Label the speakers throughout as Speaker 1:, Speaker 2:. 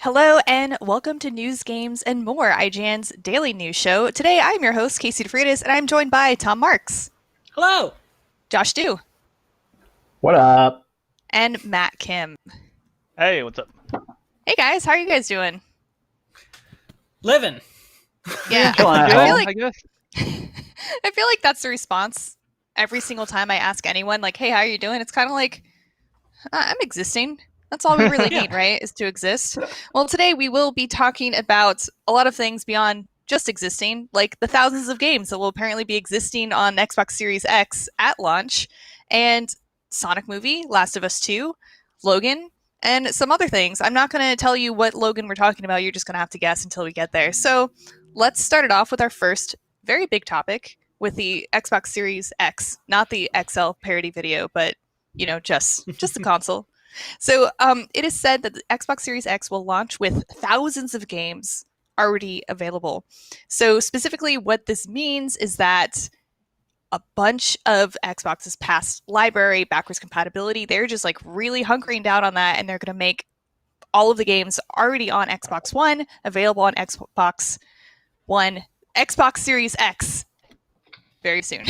Speaker 1: Hello and welcome to News, Games, and More, IGN's daily news show. Today I'm your host, Casey DeFreitas, and I'm joined by Tom Marks,
Speaker 2: Hello.
Speaker 1: Josh Dew,
Speaker 3: What up?
Speaker 1: and Matt Kim.
Speaker 4: Hey, what's up?
Speaker 1: Hey guys, how are you guys doing?
Speaker 2: Living.
Speaker 1: Yeah,
Speaker 3: Killing
Speaker 1: I
Speaker 3: it,
Speaker 1: feel
Speaker 3: Paul.
Speaker 1: like
Speaker 4: I guess.
Speaker 1: I feel like that's the response every single time I ask anyone, like, "Hey, how are you doing?" It's kind of like, I'm existing. That's all we really
Speaker 2: Yeah.
Speaker 1: need, right? Is to exist. Well, today we will be talking about a lot of things beyond just existing, like the thousands of games that will apparently be existing on Xbox Series X at launch, and Sonic movie, Last of Us 2, Logan, and some other things. I'm not going to tell you what Logan we're talking about. You're just going to have to guess until we get there. So let's start it off with our first very big topic with the Xbox Series X, not the XL parody video, but just the console. So it is said that the Xbox Series X will launch with thousands of games already available. So specifically, what this means is that a bunch of Xbox's past library backwards compatibility, they're just like really hunkering down on that, and they're going to make all of the games already on Xbox One available on One, Xbox Series X very soon.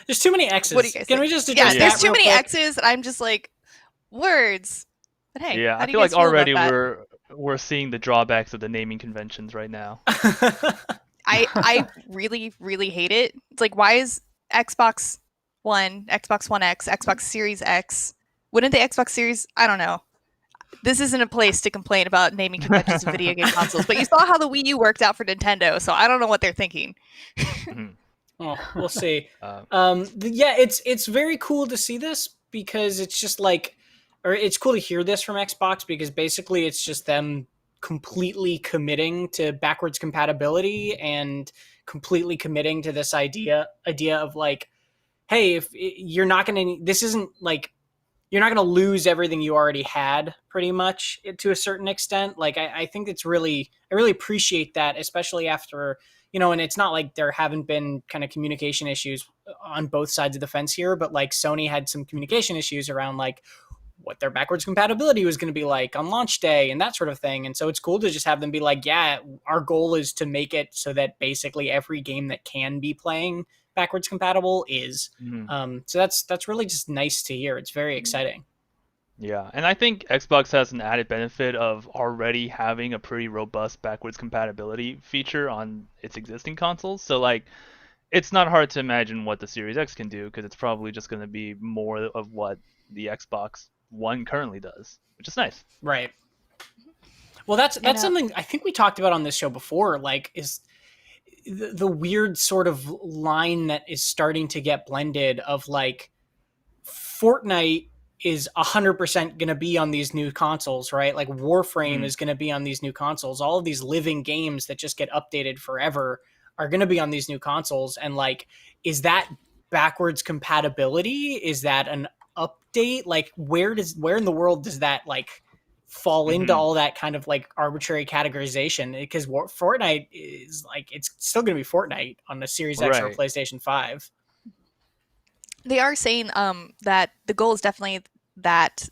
Speaker 2: There's too many X's.
Speaker 1: What do you guys
Speaker 2: Can
Speaker 1: think?
Speaker 2: we just
Speaker 1: Yeah,
Speaker 2: address
Speaker 1: there's
Speaker 2: that
Speaker 1: too
Speaker 2: real
Speaker 1: many
Speaker 2: quick?
Speaker 1: X's that I'm just like words. But hey,
Speaker 4: Yeah,
Speaker 1: how
Speaker 4: I
Speaker 1: do you
Speaker 4: feel like
Speaker 1: guys feel about
Speaker 4: already
Speaker 1: that?
Speaker 4: we're seeing the drawbacks of the naming conventions right now.
Speaker 1: I really hate it. It's like, why is Xbox One, Xbox One X, Xbox Series X? Wouldn't the Xbox Series? I don't know. This isn't a place to complain about naming conventions of video game consoles, but you saw how the Wii U worked out for Nintendo, so I don't know what they're thinking.
Speaker 4: Mhm.
Speaker 2: Oh, we'll see.
Speaker 4: Uh,
Speaker 2: Yeah, it's very cool to see this because it's just like, or it's cool to hear this from Xbox because basically it's just them completely committing to backwards compatibility and completely committing to this idea of like, hey, if you're not gonna, this isn't like you're not going to lose everything you already had pretty much to a certain extent. Like, I think I really appreciate that, especially after, and it's not like there haven't been kind of communication issues on both sides of the fence here, but like Sony had some communication issues around like what their backwards compatibility was going to be like on launch day and that sort of thing. And so it's cool to just have them be like, yeah, our goal is to make it so that basically every game that can be playing backwards compatible is.
Speaker 4: mhm.
Speaker 2: So that's really just nice to hear. It's very exciting.
Speaker 4: Yeah, and I think Xbox has an added benefit of already having a pretty robust backwards compatibility feature on its existing consoles. So like, it's not hard to imagine what the Series X can do because it's probably just going to be more of what the Xbox One currently does, which is nice.
Speaker 2: Right. Well, that's
Speaker 1: And
Speaker 2: that's something I think we talked about on this show before. Like, is the weird sort of line that is starting to get blended of like Fortnite is 100% going to be on these new consoles, right? Like Warframe
Speaker 4: Mhm.
Speaker 2: is going to be on these new consoles. All of these living games that just get updated forever are going to be on these new consoles. And like, is that backwards compatibility? Is that an update? Like, where in the world does that like fall into
Speaker 4: Mhm.
Speaker 2: all that kind of like arbitrary categorization? Because Fortnite is like, it's still going to be Fortnite on a Series X or a
Speaker 4: Right.
Speaker 2: PlayStation 5.
Speaker 1: they are saying that the goal is definitely that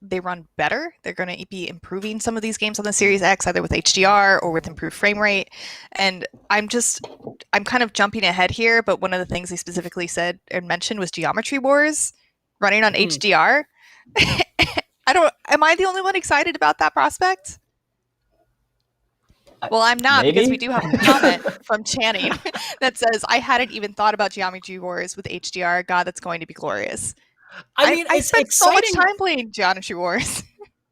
Speaker 1: they run better. They're going to be improving some of these games on the Series X, either with HDR or with improved frame rate. And I'm kind of jumping ahead here, but one of the things they specifically said and mentioned was Geometry Wars running on
Speaker 2: Hmm.
Speaker 1: HDR. Am I the only one excited about that prospect? Well, I'm not because we
Speaker 3: Maybe.
Speaker 1: do have a comment from Channing that says, I hadn't even thought about Geometry Wars with HDR. God, that's going to be glorious.
Speaker 2: I mean,
Speaker 1: I
Speaker 2: it's
Speaker 1: spent so much
Speaker 2: exciting.
Speaker 1: time playing Geometry Wars.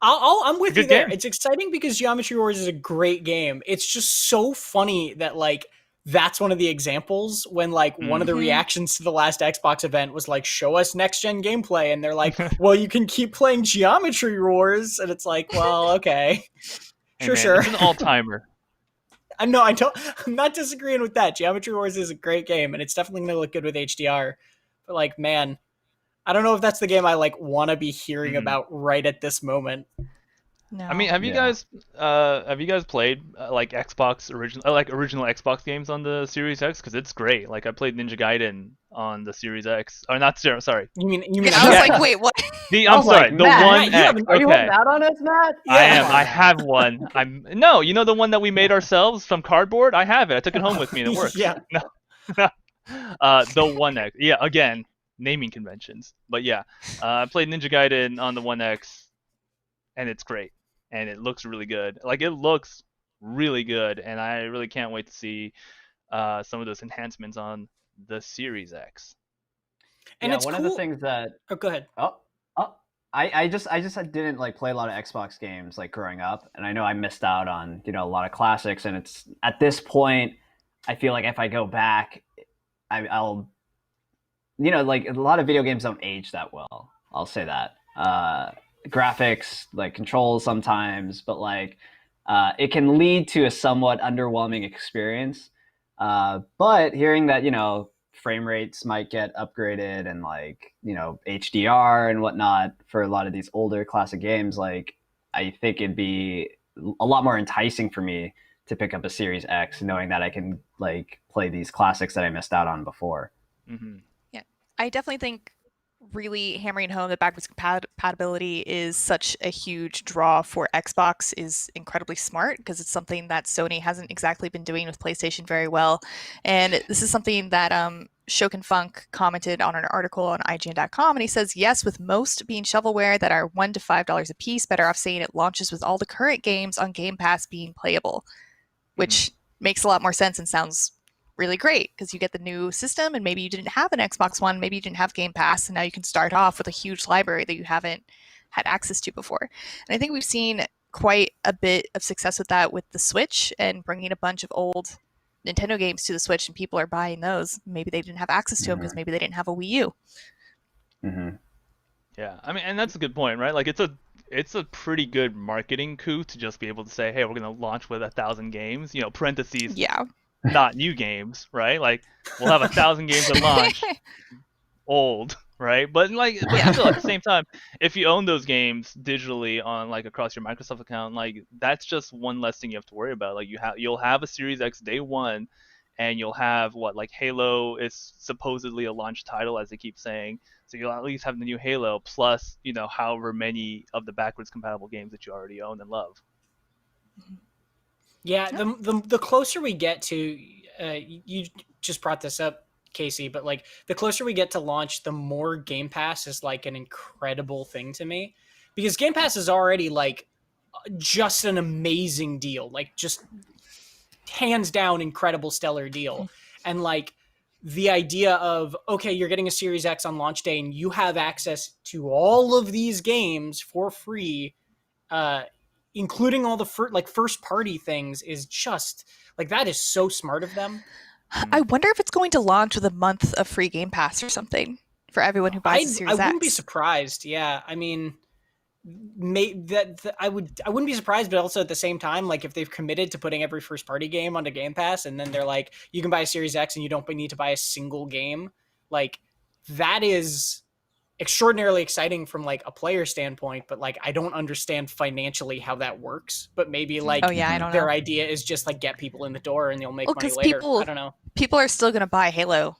Speaker 2: I'm
Speaker 4: It's a
Speaker 2: with you
Speaker 4: good
Speaker 2: there.
Speaker 4: game.
Speaker 2: It's exciting because Geometry Wars is a great game. It's just so funny that like that's one of the examples when like one of the
Speaker 4: Mm.
Speaker 1: Mhm.
Speaker 2: reactions to the last Xbox event was like, show us next gen gameplay, and they're like, well, you can keep playing Geometry Wars, and it's like, well, okay,
Speaker 4: Hey
Speaker 2: sure,
Speaker 4: man,
Speaker 2: sure.
Speaker 4: it's an all-timer.
Speaker 2: I know I don't. I'm not disagreeing with that. Geometry Wars is a great game, and it's definitely going to look good with HDR. But like, man, I don't know if that's the game I like want to be hearing
Speaker 4: Mhm.
Speaker 2: about right at this moment.
Speaker 1: No.
Speaker 4: I mean, have you
Speaker 3: Yeah.
Speaker 4: guys played like original Xbox games on the Series X? Because it's great. Like I played Ninja Gaiden on the Series X, or not? Sorry.
Speaker 2: You mean
Speaker 1: Yeah, I was
Speaker 2: Xbox
Speaker 1: like,
Speaker 2: One?
Speaker 1: wait, what?
Speaker 3: I
Speaker 4: I'm
Speaker 3: was like,
Speaker 4: sorry, the
Speaker 3: Matt,
Speaker 4: One
Speaker 2: Matt, you
Speaker 4: X.
Speaker 2: haven't.
Speaker 3: are you holding
Speaker 4: Okay,
Speaker 3: out on us, Matt?
Speaker 4: I
Speaker 2: Yeah.
Speaker 3: Come
Speaker 4: am.
Speaker 3: on,
Speaker 4: I
Speaker 3: man.
Speaker 4: have one. No, you know the one that we made ourselves from cardboard? I have it. I took it home with me and it works.
Speaker 2: Yeah.
Speaker 4: No. The One X. Yeah, again, naming conventions. But yeah, I played Ninja Gaiden on the One X, and it's great, and it looks really good. Like it looks really good, and I really can't wait to see some of those enhancements on the Series X.
Speaker 2: And
Speaker 3: Yeah,
Speaker 2: it's
Speaker 3: one of the
Speaker 2: cool.
Speaker 3: things that
Speaker 2: Oh, go ahead.
Speaker 3: oh oh I just didn't like play a lot of Xbox games like growing up, and I know I missed out on a lot of classics. And it's at this point, I feel like if I go back, I'll like a lot of video games don't age that well. I'll say that. Graphics, like controls sometimes, but like it can lead to a somewhat underwhelming experience. But hearing that frame rates might get upgraded and like HDR and whatnot for a lot of these older classic games, like I think it'd be a lot more enticing for me to pick up a Series X, knowing that I can like play these classics that I missed out on before.
Speaker 4: Hmm.
Speaker 1: Yeah, I definitely think really hammering home that backwards compatibility is such a huge draw for Xbox is incredibly smart because it's something that Sony hasn't exactly been doing with PlayStation very well. And this is something that Shokin Funk commented on an article on IGN.com, and he says, yes, with most being shovelware that are $1 to $5 a piece, better off saying it launches with all the current games on Game Pass being playable, which makes a lot more sense and sounds really great because you get the new system and maybe you didn't have an Xbox One, maybe you didn't have Game Pass, and now you can start off with a huge library that you haven't had access to before. And I think we've seen quite a bit of success with that with the Switch and bringing a bunch of old Nintendo games to the Switch, and people are buying those. Maybe they didn't have access to them because maybe they didn't have a Wii U.
Speaker 3: Mm-hmm.
Speaker 4: Yeah, I mean, and that's a good point, right? Like it's a pretty good marketing coup to just be able to say, hey, we're gonna launch with 1,000 games, parentheses,
Speaker 1: Yeah.
Speaker 4: not new games, right? Like we'll have 1,000 games at launch, old, right? But still at the same time, if you own those games digitally on like across your Microsoft account, like that's just one less thing you have to worry about. Like you'll have a Series X day one, and you'll have like Halo is supposedly a launch title as they keep saying. So you'll at least have the new Halo plus, however many of the backwards compatible games that you already own and love.
Speaker 2: Yeah, the closer we get to, you just brought this up, Casey, but like the closer we get to launch, the more Game Pass is like an incredible thing to me, because Game Pass is already like just an amazing deal, like just hands down incredible stellar deal. And like the idea of, okay, you're getting a Series X on launch day and you have access to all of these games for free, including all the first party things, is just like, that is so smart of them.
Speaker 1: I wonder if it's going to launch with a month of free Game Pass or something for everyone who buys the
Speaker 2: I
Speaker 1: Series
Speaker 2: wouldn't be
Speaker 1: X.
Speaker 2: surprised. Yeah, I mean, I wouldn't be surprised, but also at the same time, like if they've committed to putting every first party game onto Game Pass, and then they're like, you can buy a Series X and you don't need to buy a single game, like that is extraordinarily exciting from like a player standpoint. But like I don't understand financially how that works. But maybe like
Speaker 1: Oh yeah, I don't
Speaker 2: their
Speaker 1: know.
Speaker 2: idea is just like get people in the door and they'll make
Speaker 1: Well,
Speaker 2: money
Speaker 1: because
Speaker 2: later. I don't know.
Speaker 1: people are still going to buy Halo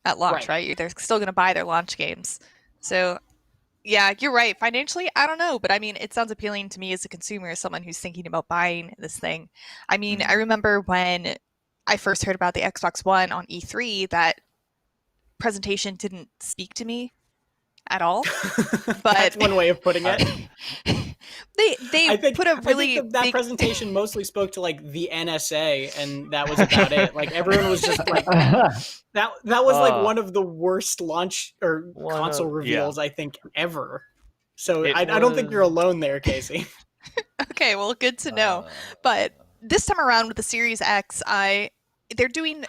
Speaker 1: at launch,
Speaker 2: Right.
Speaker 1: right? They're still going to buy their launch games. So yeah, you're right. Financially, I don't know, but I mean, it sounds appealing to me as a consumer, as someone who's thinking about buying this thing. I mean, I remember when I first heard about the Xbox One on E3, that presentation didn't speak to me at all. But
Speaker 2: That's one way of putting it.
Speaker 1: they put a really
Speaker 2: that
Speaker 1: big
Speaker 2: presentation mostly spoke to like the NSA, and that was about it. Like everyone was just like that was like one of the worst launch or console reveals I think ever. So I don't think you're alone there, Casey.
Speaker 1: Okay, well, good to know. But this time around with the Series X, they're doing,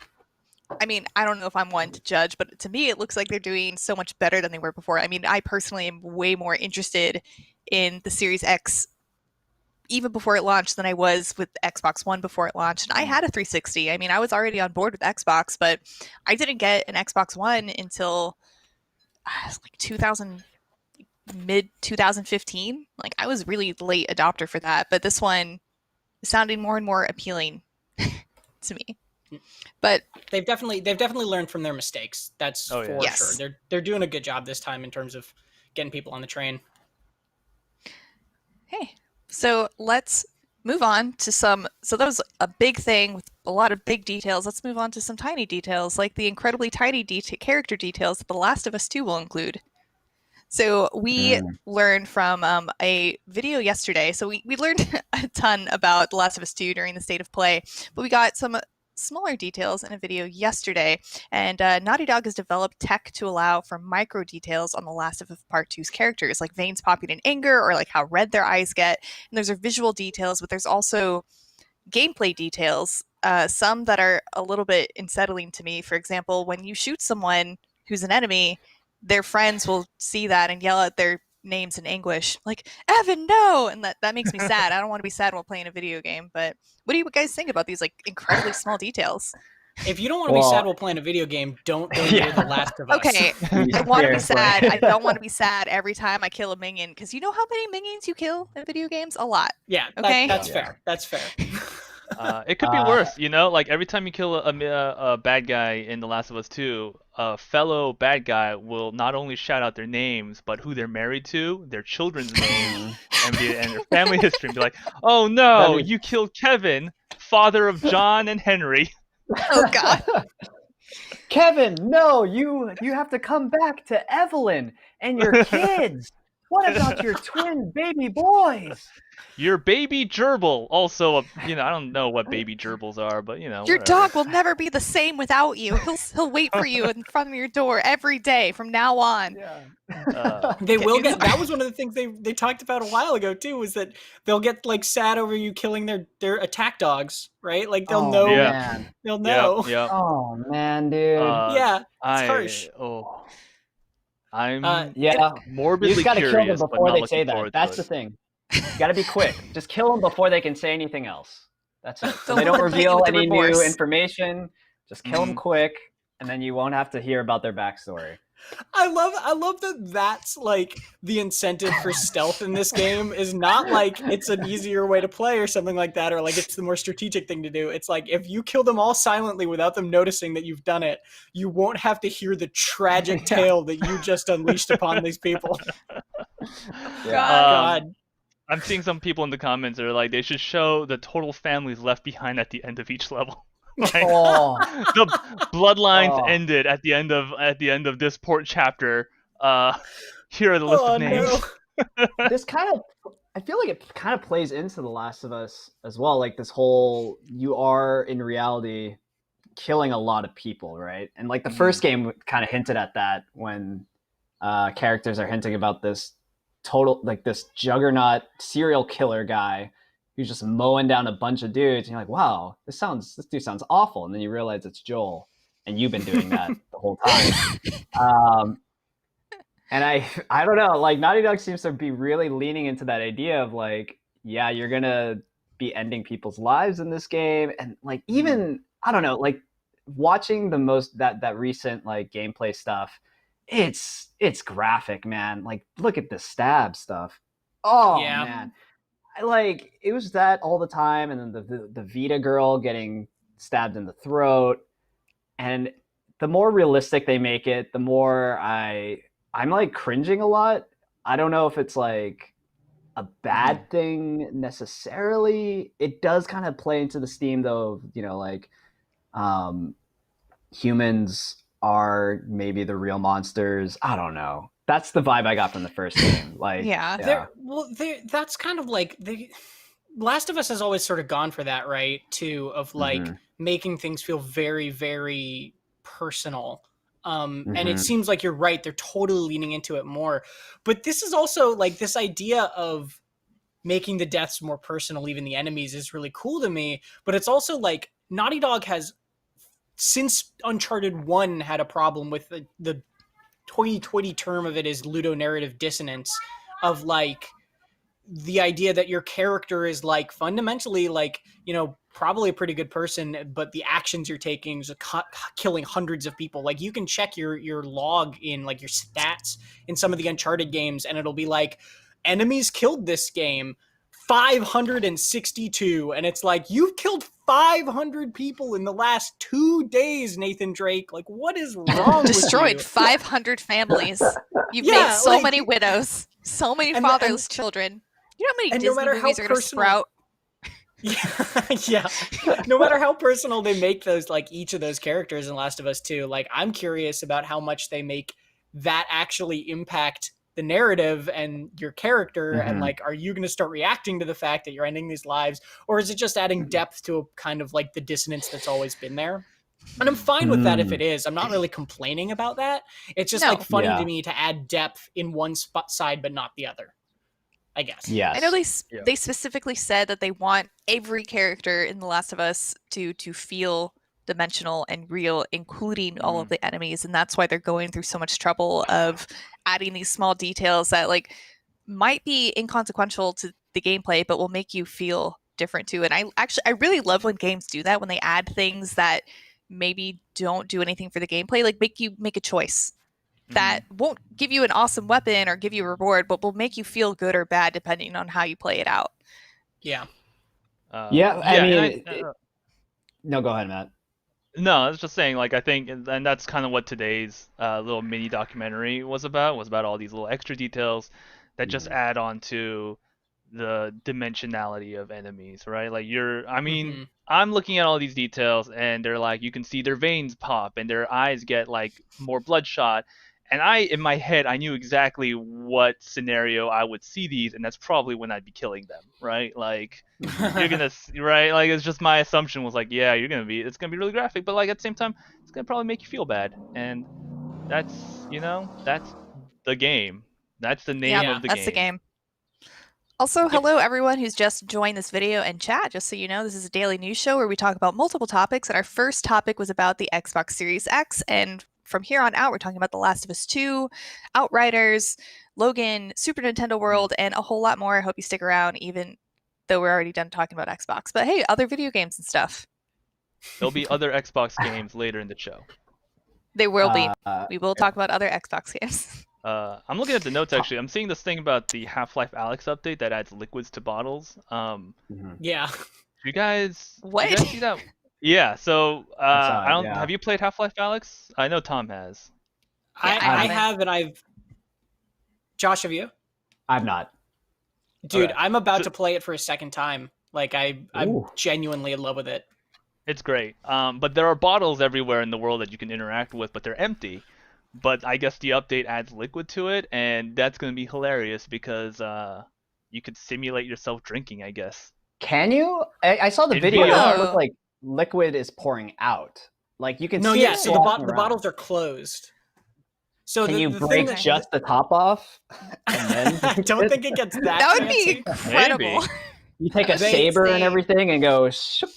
Speaker 1: I mean, I don't know if I'm one to judge, but to me, it looks like they're doing so much better than they were before. I mean, I personally am way more interested in the Series X even before it launched than I was with Xbox One before it launched. And I had a 360. I mean, I was already on board with Xbox, but I didn't get an Xbox One until like 2000, mid 2015. Like I was really late adopter for that, but this one is sounding more and more appealing to me. But
Speaker 2: they've definitely learned from their mistakes. That's for
Speaker 1: Yes.
Speaker 2: sure. They're doing a good job this time in terms of getting people on the train.
Speaker 1: Hey, so let's move on to some. So that was a big thing with a lot of big details. Let's move on to some tiny details, like the incredibly tiny character details that The Last of Us 2 will include. So we learned from a video yesterday. So we learned a ton about The Last of Us 2 during the state of play, but we got some smaller details in a video yesterday. And Naughty Dog has developed tech to allow for micro details on The Last of Us Part 2's characters, like veins popping in anger or like how red their eyes get. And those are visual details, but there's also gameplay details, some that are a little bit unsettling to me. For example, when you shoot someone who's an enemy, their friends will see that and yell out their names in anguish, like, Evan, no! And that makes me sad. I don't want to be sad while playing a video game, but what do you guys think about these like incredibly small details?
Speaker 2: If you don't want to be sad while playing a video game, don't go near The Last of Us.
Speaker 1: Okay, I want to be sad. I don't want to be sad every time I kill a minion, because you know how many minions you kill in video games? A lot.
Speaker 2: Yeah,
Speaker 1: okay?
Speaker 2: That's fair. That's fair.
Speaker 4: It could be worse, you know? Like, every time you kill a bad guy in The Last of Us 2, a fellow bad guy will not only shout out their names, but who they're married to, their children's names, and their family history, and be like, oh no, you killed Kevin, father of John and Henry.
Speaker 1: Oh, God.
Speaker 3: Kevin, no, you have to come back to Evelyn and your kids. What about your twin baby boys?
Speaker 4: Your baby gerbil, also, I don't know what baby gerbils are, but
Speaker 1: your
Speaker 4: whatever.
Speaker 1: dog will never be the same without you. He'll wait for you in front of your door every day from now on.
Speaker 3: Yeah.
Speaker 2: They will get. That was one of the things they talked about a while ago too. Was that they'll get like sad over you killing their attack dogs, right? Like they'll know.
Speaker 3: Man.
Speaker 2: They'll know.
Speaker 4: Yep.
Speaker 3: Oh man, dude.
Speaker 2: Yeah, it's harsh.
Speaker 4: I'm morbidly
Speaker 3: you just gotta
Speaker 4: curious,
Speaker 3: kill them
Speaker 4: but
Speaker 3: before
Speaker 4: not
Speaker 3: they
Speaker 4: looking
Speaker 3: say that.
Speaker 4: forward
Speaker 3: That's
Speaker 4: to
Speaker 3: the thing. You gotta be quick. Just kill them before they can say anything else. That's it. So
Speaker 1: Don't
Speaker 3: they don't
Speaker 1: let them hit you
Speaker 3: reveal
Speaker 1: with the
Speaker 3: any new
Speaker 1: remorse.
Speaker 3: information. Just kill them quick, and then you won't have to hear about their backstory.
Speaker 2: I love that that's like the incentive for stealth in this game is not like it's an easier way to play or something like that, or like it's the more strategic thing to do. It's like if you kill them all silently without them noticing that you've done it, you won't have to hear the tragic tale that you just unleashed upon these people. God.
Speaker 4: I'm seeing some people in the comments that are like, they should show the total families left behind at the end of each level. Like, the bloodlines ended at the end of this port chapter. Here are the list of names.
Speaker 2: No.
Speaker 3: This I feel like it kind of plays into The Last of Us as well. Like this whole, you are in reality killing a lot of people, right? And like the first game kind of hinted at that when characters are hinting about this this juggernaut serial killer guy who's just mowing down a bunch of dudes, and you're like, wow, this dude sounds awful, and then you realize it's Joel, and you've been doing that the whole time. And I don't know, like Naughty Dog seems to be really leaning into that idea of like, yeah, you're gonna be ending people's lives in this game, and like even I don't know, like watching that recent like gameplay stuff, it's graphic, man. Like look at the stab stuff. Oh
Speaker 2: Yeah.
Speaker 3: man. Like it was that all the time, and then the Vita girl getting stabbed in the throat, and the more realistic they make it, the more I'm like cringing a lot. I don't know if it's like a bad thing necessarily. It does kind of play into this theme though of, like humans are maybe the real monsters. I don't know. That's the vibe I got from the first game. Like,
Speaker 2: that's kind of like Last of Us has always sort of gone for that, right? Too, of like making things feel very, very personal. And it seems like you're right. They're totally leaning into it more. But this is also like this idea of making the deaths more personal, even the enemies, is really cool to me. But it's also like Naughty Dog has, since Uncharted 1, had a problem with the 2020 term of it is ludonarrative dissonance, of like the idea that your character is like fundamentally like, you know, probably a pretty good person, but the actions you're taking is killing hundreds of people. Like you can check your log in like your stats in some of the Uncharted games, and it'll be like enemies killed this game 562, and it's like you've killed 500 people in the last 2 days, Nathan Drake. Like, what is wrong?
Speaker 1: Destroyed
Speaker 2: with you?
Speaker 1: 500 families. You've made so
Speaker 2: like,
Speaker 1: many widows, so many fatherless children. You know how many Disney movies are going to sprout?
Speaker 2: Yeah. No matter how personal they make those, like each of those characters in Last of Us 2, like I'm curious about how much they make that actually impact the narrative and your character. And like, are you going to start reacting to the fact that you're ending these lives, or is it just adding depth to a kind of like the dissonance that's always been there? And I'm fine with that if it is. I'm not really complaining about that. It's just like funny to me to add depth in one side but not the other, I guess.
Speaker 3: Yes.
Speaker 1: I know they specifically said that they want every character in The Last of Us to feel dimensional and real, including all of the enemies, and that's why they're going through so much trouble of adding these small details that like might be inconsequential to the gameplay but will make you feel different too. And I really love when games do that, when they add things that maybe don't do anything for the gameplay, like make you make a choice that won't give you an awesome weapon or give you a reward, but will make you feel good or bad depending on how you play it out.
Speaker 2: Yeah.
Speaker 3: I mean, no, go ahead, Matt.
Speaker 4: No, I was just saying, like, I think, and that's kind of what today's little mini documentary was about all these little extra details that just add on to the dimensionality of enemies, right? Like, I'm looking at all these details, and they're like, you can see their veins pop, and their eyes get, like, more bloodshot, and in my head, I knew exactly what scenario I would see these, and that's probably when I'd be killing them, right? Like, you're gonna, right? Like, it's just my assumption was like, yeah, it's gonna be really graphic, but like at the same time, it's gonna probably make you feel bad, and that's the game. That's the name of the game.
Speaker 1: That's the game. Also, hello everyone who's just joined this video and chat. Just so you know, this is a daily news show where we talk about multiple topics, and our first topic was about the Xbox Series X, and from here on out, we're talking about The Last of Us 2, Outriders, Logan, Super Nintendo World, and a whole lot more. I hope you stick around, even though we're already done talking about Xbox. But hey, other video games and stuff.
Speaker 4: There'll be other Xbox games later in the show.
Speaker 1: There will be. We will talk about other Xbox games.
Speaker 4: I'm looking at the notes, actually. I'm seeing this thing about the Half-Life Alyx update that adds liquids to bottles.
Speaker 2: Yeah.
Speaker 4: You guys...
Speaker 1: What?
Speaker 4: You guys see that? Yeah, so have you played Half-Life Alyx? I know Tom has.
Speaker 2: I have, and Josh, have you?
Speaker 3: I've not.
Speaker 2: Dude, okay. I'm about to play it for a second time. Like I'm genuinely in love with it.
Speaker 4: It's great. But there are bottles everywhere in the world that you can interact with, but they're empty. But I guess the update adds liquid to it, and that's going to be hilarious because you could simulate yourself drinking, I guess.
Speaker 3: Can you? I saw the video. It looked like liquid is pouring out. Like you can see it.
Speaker 2: So the bottles are closed. So
Speaker 3: can you break just the top off? And then
Speaker 2: I don't think it gets that.
Speaker 1: That would be incredible.
Speaker 3: You take a saber and everything and go shook.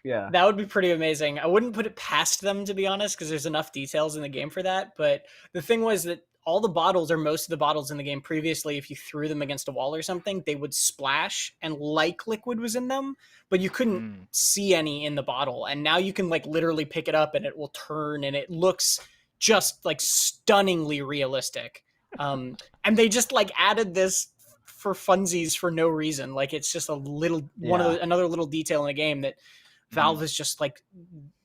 Speaker 3: Yeah.
Speaker 2: That would be pretty amazing. I wouldn't put it past them, to be honest, because there's enough details in the game for that. But the thing was that all the bottles, or most of the bottles in the game previously, if you threw them against a wall or something, they would splash and like liquid was in them, but you couldn't see any in the bottle. And now you can like literally pick it up and it will turn, and it looks just like stunningly realistic. And they just like added this for funsies for no reason. Like it's just a little another little detail in a game that Valve is just like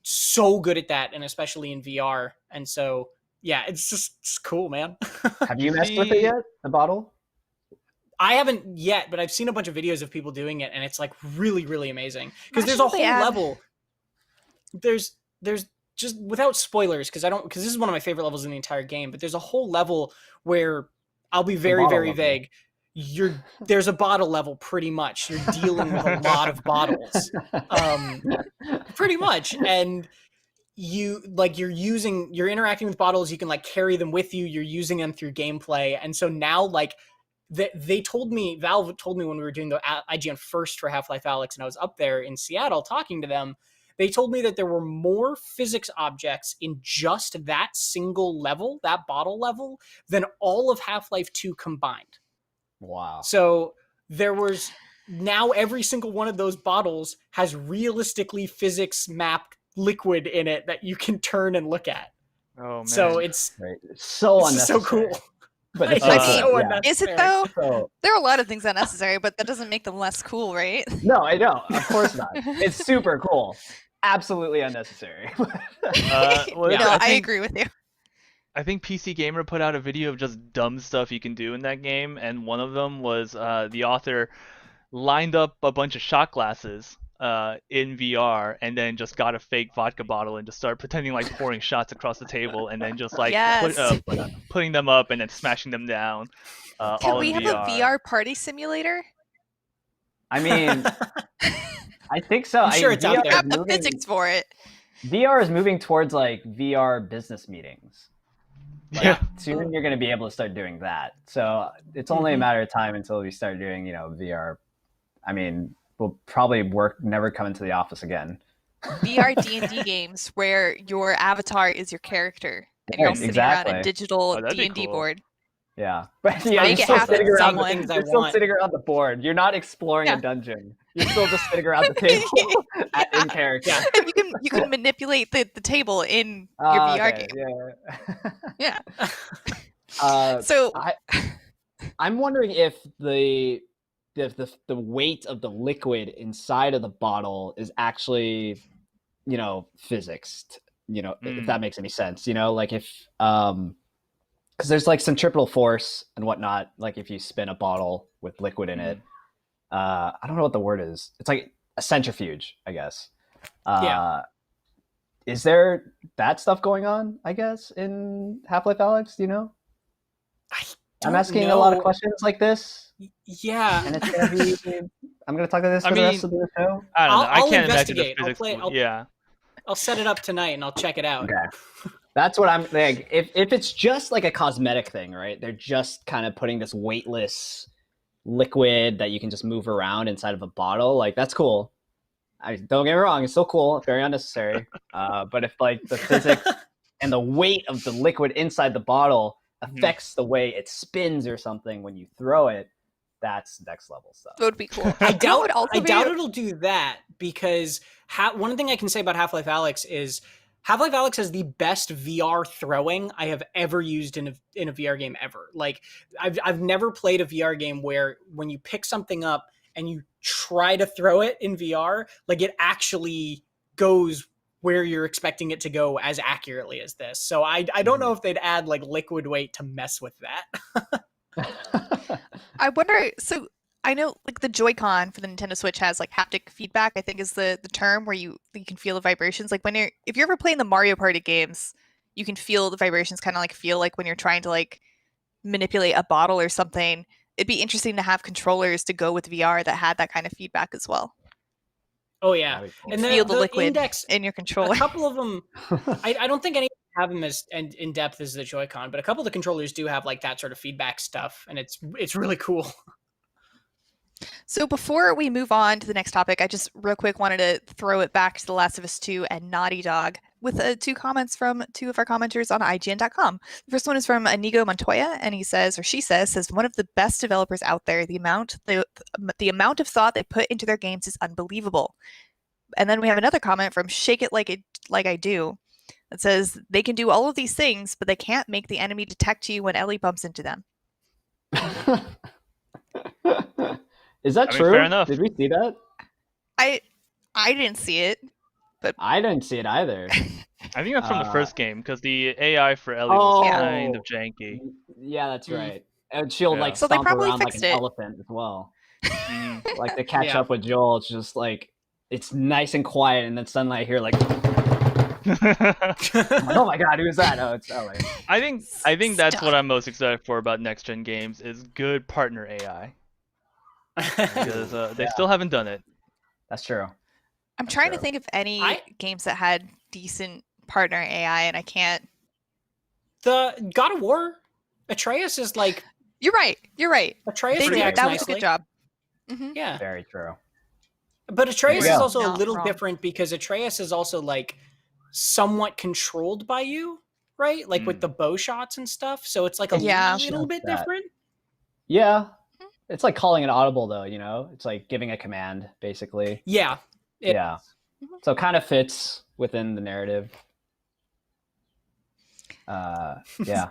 Speaker 2: so good at that, and especially in VR. And so yeah, it's cool, man.
Speaker 3: Have you messed with it yet? The bottle?
Speaker 2: I haven't yet, but I've seen a bunch of videos of people doing it, and it's like really, really amazing. Because there's a whole level. There's just without spoilers, because this is one of my favorite levels in the entire game. But there's a whole level where I'll be very, very vague. There's a bottle level, pretty much. You're dealing with a lot of bottles, pretty much, and you're interacting with bottles. You can like carry them with you. You're using them through gameplay, and so now like Valve told me when we were doing the IGN first for Half-Life Alyx, and I was up there in Seattle talking to them. They told me that there were more physics objects in just that single level, that bottle level, than all of Half-Life 2 combined.
Speaker 3: Wow.
Speaker 2: So now every single one of those bottles has realistically physics mapped liquid in it that you can turn and look at.
Speaker 4: Oh man.
Speaker 2: So it's
Speaker 3: so
Speaker 2: this is so
Speaker 3: unnecessary.
Speaker 2: cool.
Speaker 3: But it's
Speaker 1: I
Speaker 3: so
Speaker 1: mean,
Speaker 3: cool.
Speaker 1: is it though?
Speaker 3: So,
Speaker 1: There are a lot of things unnecessary, but that doesn't make them less cool, right?
Speaker 3: no, I know. Of course not. It's super cool. Absolutely unnecessary.
Speaker 4: Well,
Speaker 1: No, I agree with you.
Speaker 4: I think PC Gamer put out a video of just dumb stuff you can do in that game, and one of them was the author lined up a bunch of shot glasses in VR, and then just got a fake vodka bottle and just started pretending like pouring shots across the table, and then just like
Speaker 1: Yes.
Speaker 4: putting them up and then smashing them down.
Speaker 1: Can
Speaker 4: all
Speaker 1: we
Speaker 4: in
Speaker 1: have
Speaker 4: VR.
Speaker 1: a VR party simulator?
Speaker 3: I mean, I think so.
Speaker 2: I'm sure it's out there.
Speaker 1: Have the physics for it.
Speaker 3: VR is moving towards like VR business meetings. Like,
Speaker 4: Yeah.
Speaker 3: soon you're going to be able to start doing that. So it's only a matter of time until we start doing, VR. I mean, we'll probably never come into the office again.
Speaker 1: VR D&D games where your avatar is your character and you're all sitting around a digital
Speaker 4: Oh, that'd be
Speaker 1: D&D
Speaker 4: cool.
Speaker 1: board.
Speaker 3: Yeah, but yeah,
Speaker 1: Make
Speaker 3: you're
Speaker 1: it
Speaker 3: still
Speaker 1: happen.
Speaker 3: sitting around
Speaker 1: Someone.
Speaker 3: you're still sitting around the board. You're not exploring a dungeon. You're still just sitting around the table in character.
Speaker 1: And you can manipulate the table in your VR game.
Speaker 3: Yeah.
Speaker 1: So
Speaker 3: I'm wondering if the weight of the liquid inside of the bottle is actually, physics. If that makes any sense. Like if because there's like centripetal force and whatnot. Like if you spin a bottle with liquid in it, I don't know what the word is. It's like a centrifuge, I guess. Is there that stuff going on, I guess, in Half-Life Alyx? Do you know? I'm asking a lot of questions like this.
Speaker 2: Yeah.
Speaker 3: And it's gonna be. I'm gonna talk to this for the rest of the show.
Speaker 4: I don't know. I
Speaker 2: I'll
Speaker 4: can't imagine the
Speaker 2: investigate.
Speaker 4: physics. Yeah.
Speaker 2: I'll set it up tonight and I'll check it out.
Speaker 3: Okay. That's what I'm like. If it's just like a cosmetic thing, right? They're just kind of putting this weightless liquid that you can just move around inside of a bottle. Like that's cool. Don't get me wrong, it's still cool, very unnecessary. But if like the physics and the weight of the liquid inside the bottle affects the way it spins or something when you throw it, that's next level stuff.
Speaker 1: That would be cool.
Speaker 2: I doubt it'll do that because one thing I can say about Half-Life Alyx is Half-Life Alyx has the best VR throwing I have ever used in a VR game ever. Like I've never played a VR game where when you pick something up and you try to throw it in VR, like it actually goes where you're expecting it to go as accurately as this. So I don't know if they'd add like liquid weight to mess with that.
Speaker 1: I wonder, so I know like the Joy-Con for the Nintendo Switch has like haptic feedback, I think is the term where you can feel the vibrations. Like if you're ever playing the Mario Party games, you can feel the vibrations kind of like feel like when you're trying to like manipulate a bottle or something. It'd be interesting to have controllers to go with VR that had that kind of feedback as well.
Speaker 2: Oh yeah,
Speaker 1: and feel the liquid
Speaker 2: index
Speaker 1: in your controller.
Speaker 2: A couple of them, I don't think any have them as in depth as the Joy-Con, but a couple of the controllers do have like that sort of feedback stuff, and it's really cool.
Speaker 1: So before we move on to the next topic, I just real quick wanted to throw it back to The Last of Us 2 and Naughty Dog with 2 comments from 2 of our commenters on IGN.com. The first one is from Inigo Montoya, and he says, or she says, one of the best developers out there. The amount of thought they put into their games is unbelievable. And then we have another comment from Shake It Like I Do that says, they can do all of these things, but they can't make the enemy detect you when Ellie bumps into them.
Speaker 3: Is that true?
Speaker 4: Fair enough.
Speaker 3: Did we see that?
Speaker 1: I didn't see it, but
Speaker 3: I didn't see it either.
Speaker 4: I think that's from the first game because the AI for Ellie was kind of janky.
Speaker 3: Yeah, that's right. And she'll like
Speaker 1: so
Speaker 3: stomp around like an elephant as well. Like to catch up with Joel, it's just like it's nice and quiet, and then suddenly I hear like, oh my god, who's that? Oh, it's Ellie.
Speaker 4: I think that's what I'm most excited for about next gen games is good partner AI. Because they still haven't done it.
Speaker 3: That's true.
Speaker 1: I'm trying to think of any games that had decent partner AI, and I can't.
Speaker 2: The God of War, Atreus is like.
Speaker 1: You're right.
Speaker 2: Atreus
Speaker 1: that
Speaker 2: nicely.
Speaker 1: was a good job.
Speaker 2: Mm-hmm. Yeah,
Speaker 3: very true.
Speaker 2: But Atreus is also a little different because Atreus is also like somewhat controlled by you, right? Like with the bow shots and stuff. So it's like a little bit different.
Speaker 3: Yeah. It's like calling an audible, though. It's like giving a command, basically.
Speaker 2: Yeah.
Speaker 3: Yeah. So it kind of fits within the narrative. Yeah.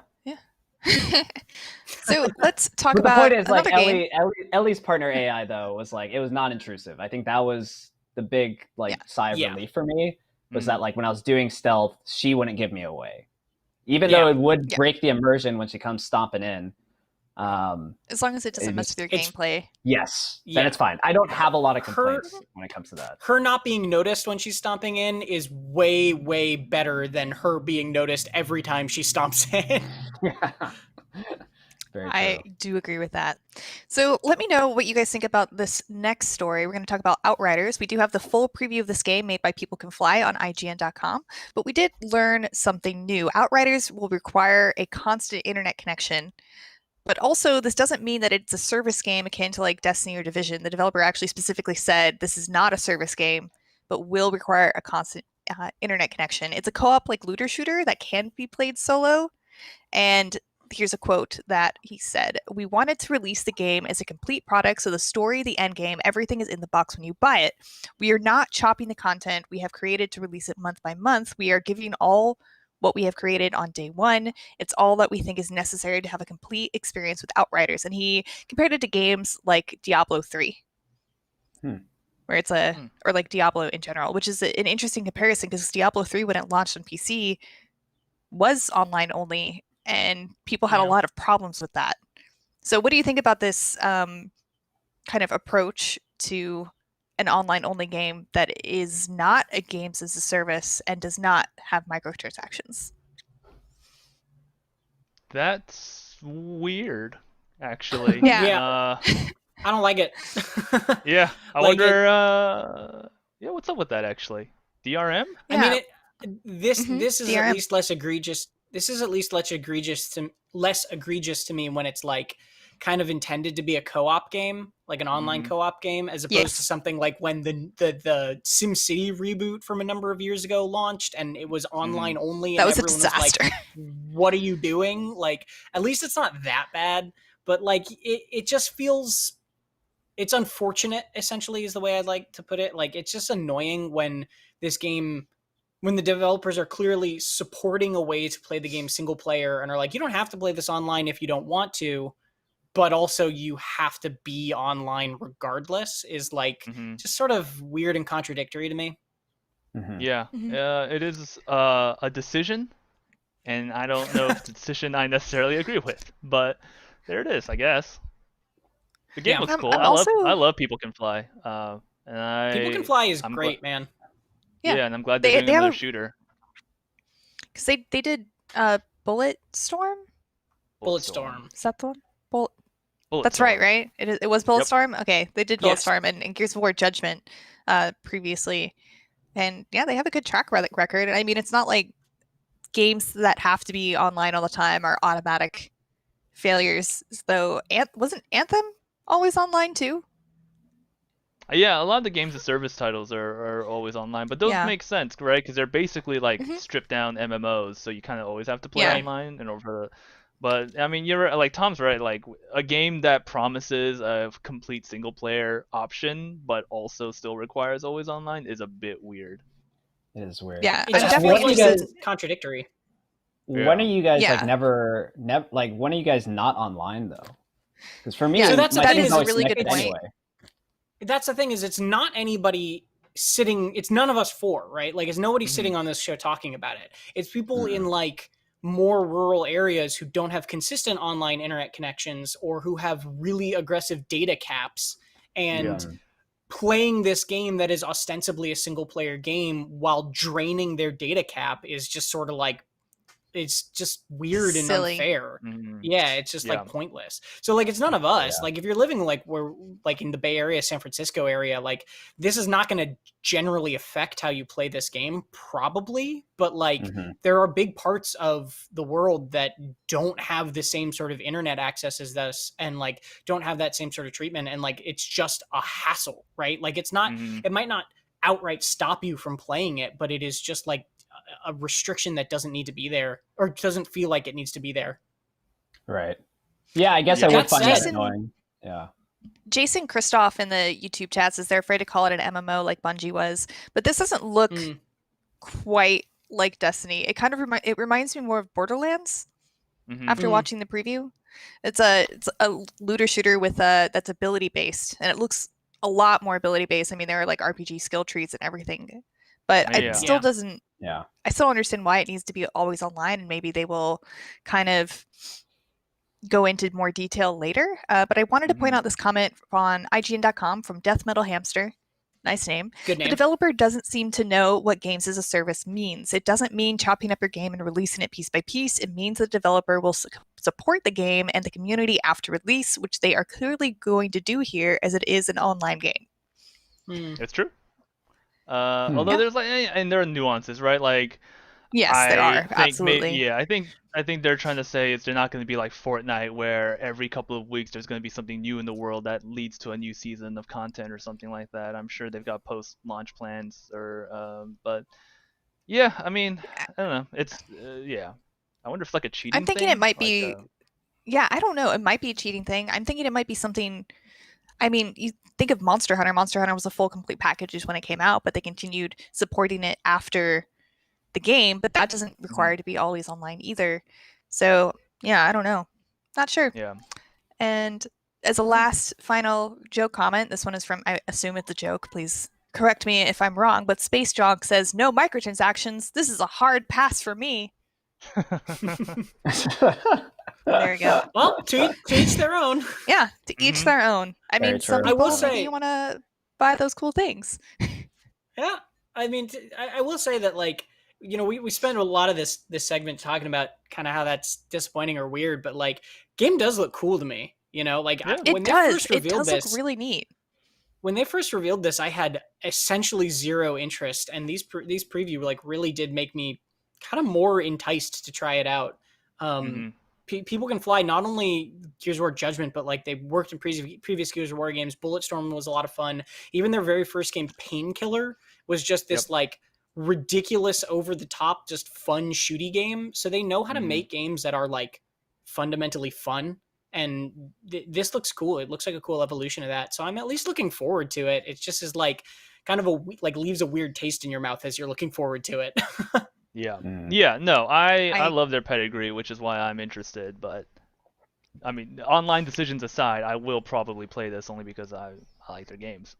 Speaker 1: So let's talk
Speaker 3: But the
Speaker 1: about
Speaker 3: point is,
Speaker 1: another game.
Speaker 3: Ellie's partner AI, though, was like, it was non-intrusive. I think that was the big sigh of relief for me, was that like when I was doing stealth, she wouldn't give me away. Even though it would break the immersion when she comes stomping in.
Speaker 1: As long as it doesn't mess with your gameplay.
Speaker 3: Yes, then it's fine. I don't have a lot of complaints when it comes to that.
Speaker 2: Her not being noticed when she's stomping in is way, way better than her being noticed every time she stomps in.
Speaker 3: Very true.
Speaker 1: I do agree with that. So let me know what you guys think about this next story. We're going to talk about Outriders. We do have the full preview of this game made by People Can Fly on IGN.com, but we did learn something new. Outriders will require a constant internet connection. But also, this doesn't mean that it's a service game akin to like Destiny or Division. The developer actually specifically said this is not a service game, but will require a constant internet connection. It's a co-op like looter shooter that can be played solo. And here's a quote that he said: "We wanted to release the game as a complete product, so the story, the end game, everything is in the box when you buy it. We are not chopping the content we have created to release it month by month. We are giving all what we have created on day one. It's all that we think is necessary to have a complete experience with Outriders." And he compared it to games like Diablo 3, where it's or like Diablo in general, which is an interesting comparison because Diablo 3, when it launched on PC, was online only, and people had a lot of problems with that. So what do you think about this kind of approach to an online-only game that is not a games as a service and does not have microtransactions?
Speaker 4: That's weird, actually.
Speaker 2: I don't like it.
Speaker 4: Yeah, I wonder. Yeah, what's up with that actually? DRM?
Speaker 2: I mean, this is DRM. At least less egregious. This is at least less egregious to me when it's like kind of intended to be a co-op game, like an online co-op game, as opposed to something like when the SimCity reboot from a number of years ago launched and it was online only.
Speaker 1: That
Speaker 2: and
Speaker 1: was a disaster.
Speaker 2: Was like, what are you doing? Like, at least it's not that bad, but like it just feels, it's unfortunate, essentially, is the way I'd like to put it. Like, it's just annoying when this game, when the developers are clearly supporting a way to play the game single player and are like, you don't have to play this online if you don't want to, but also you have to be online regardless, is like just sort of weird and contradictory to me.
Speaker 4: Yeah, it is a decision, and I don't know if it's a decision I necessarily agree with, but there it is, I guess. The game looks cool. I love People Can Fly.
Speaker 2: People Can Fly is great, man.
Speaker 4: Yeah, and I'm glad they're doing another shooter.
Speaker 1: Because they did Bulletstorm?
Speaker 2: Bulletstorm.
Speaker 1: Is that the one? That's right? It was Bulletstorm? Okay, they did Bulletstorm and Gears of War Judgment previously. And yeah, they have a good track record. I mean, it's not like games that have to be online all the time are automatic failures, though. Wasn't Anthem always online too?
Speaker 4: Yeah, a lot of the games as service titles are always online, but those make sense, right? Because they're basically like stripped down MMOs, so you kind of always have to play online in order for. But I mean, you're like Tom's right. Like a game that promises a complete single player option, but also still requires always online, is a bit weird.
Speaker 3: It is weird.
Speaker 1: Yeah,
Speaker 2: it's definitely contradictory.
Speaker 3: When are you guys when are you guys not online though? Because for me,
Speaker 1: that is a really good point.
Speaker 3: Anyway.
Speaker 2: That's the thing, is it's not anybody sitting, it's none of us four, right? Like, it's nobody sitting on this show talking about it. It's people in like more rural areas who don't have consistent online internet connections or who have really aggressive data caps and playing this game that is ostensibly a single player game while draining their data cap is just sort of like, it's just weird and unfair. Yeah, it's just like pointless. So like, it's none of us. Like, if you're living like we're like in the Bay Area, San Francisco area, like this is not going to generally affect how you play this game, probably. But like, there are big parts of the world that don't have the same sort of internet access as this, and like don't have that same sort of treatment, and like it's just a hassle, right? Like, it's not. It might not outright stop you from playing it, but it is just like a restriction that doesn't need to be there, or doesn't feel like it needs to be there.
Speaker 3: Right. Yeah, I guess I would find that annoying. Yeah.
Speaker 1: Jason Christoff in the YouTube chats says they're afraid to call it an MMO like Bungie was, but this doesn't look quite like Destiny. It kind of reminds me more of Borderlands after watching the preview. It's a looter shooter with that's ability based, and it looks a lot more ability based. I mean, there are like RPG skill trees and everything, but it still doesn't.
Speaker 3: Yeah,
Speaker 1: I still understand why it needs to be always online, and maybe they will kind of go into more detail later. But I wanted to point out this comment on IGN.com from Death Metal Hamster. Nice name.
Speaker 2: Good name.
Speaker 1: The developer doesn't seem to know what games as a service means. It doesn't mean chopping up your game and releasing it piece by piece. It means the developer will support the game and the community after release, which they are clearly going to do here, as it is an online game.
Speaker 4: It's true. Although there's and there are nuances, right? Like,
Speaker 1: yes, there are absolutely.
Speaker 4: I think they're trying to say they're not going to be like Fortnite, where every couple of weeks there's going to be something new in the world that leads to a new season of content or something like that. I'm sure they've got post-launch plans, but yeah, I mean, I don't know. It's I wonder if it's like a cheating thing.
Speaker 1: I'm thinking it might be. Yeah, I don't know. It might be a cheating thing. I'm thinking it might be something. I mean, you think of Monster Hunter. Monster Hunter was a full, complete package just when it came out, but they continued supporting it after the game, but that doesn't require to be always online either. So yeah, I don't know. Not sure.
Speaker 4: Yeah.
Speaker 1: And as a last final joke comment, this one is from, I assume it's a joke, please correct me if I'm wrong, but Space Jog says, no microtransactions. This is a hard pass for me. There you go.
Speaker 2: Well, to each their own.
Speaker 1: Yeah, to each their own. I mean, some people you want to buy those cool things.
Speaker 2: Yeah, I mean, I will say that, like, you know, we spend a lot of this segment talking about kind of how that's disappointing or weird, but like, game does look cool to me. You know, like
Speaker 1: when they first revealed this, look really neat.
Speaker 2: When they first revealed this, I had essentially zero interest, and these preview like really did make me kind of more enticed to try it out. People Can Fly, not only Gears of War Judgment, but like they worked in previous Gears of War games. Bulletstorm was a lot of fun. Even their very first game, Painkiller, was just this like ridiculous, over the top, just fun shooty game. So they know how to make games that are like fundamentally fun. And this looks cool. It looks like a cool evolution of that. So I'm at least looking forward to it. It just is like kind of leaves a weird taste in your mouth as you're looking forward to it.
Speaker 4: Yeah, no, I love their pedigree, which is why I'm interested. But I mean, online decisions aside, I will probably play this only because I like their games.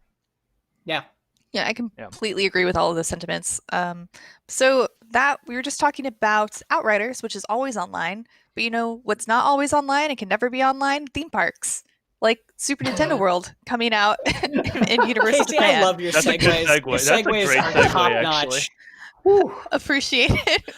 Speaker 2: Yeah,
Speaker 1: I completely agree with all of the sentiments. So that we were just talking about Outriders, which is always online. But you know what's not always online and can never be online? Theme parks. Like Super Nintendo World coming out in Universal Japan.
Speaker 2: I love your segues.
Speaker 4: That's a great segue,
Speaker 2: top
Speaker 4: notch.
Speaker 1: Appreciate it.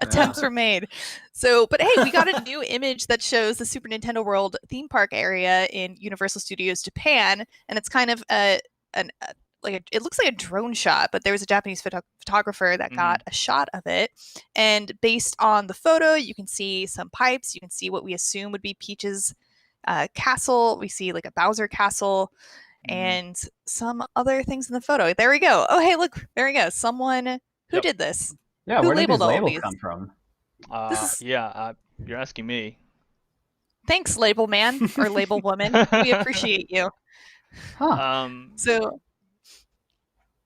Speaker 1: Attempts were made. So, but hey, we got a new image that shows the Super Nintendo World theme park area in Universal Studios Japan, and it's kind of it looks like a drone shot, but there was a Japanese photographer that got a shot of it. And based on the photo, you can see some pipes. You can see what we assume would be Peach's castle. We see like a Bowser castle and some other things in the photo. There we go. Oh, hey, look, there we go. Someone who did this.
Speaker 3: Yeah,
Speaker 1: who
Speaker 3: where did these
Speaker 1: all
Speaker 3: labels
Speaker 1: these?
Speaker 3: come from?
Speaker 4: You're asking me.
Speaker 1: Thanks, label man or label woman. We appreciate you.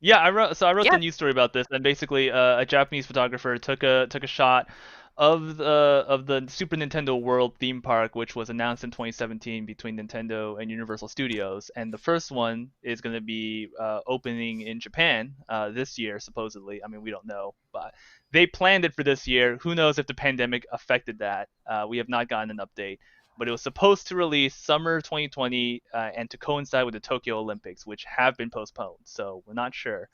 Speaker 4: Yeah, I wrote the news story about this, and basically a Japanese photographer took a shot of the Super Nintendo World theme park, which was announced in 2017 between Nintendo and Universal Studios, and the first one is going to be opening in Japan this year, supposedly. I mean, we don't know, but they planned it for this year. Who knows if the pandemic affected that? We have not gotten an update. But it was supposed to release summer 2020 and to coincide with the Tokyo Olympics, which have been postponed. So we're not sure.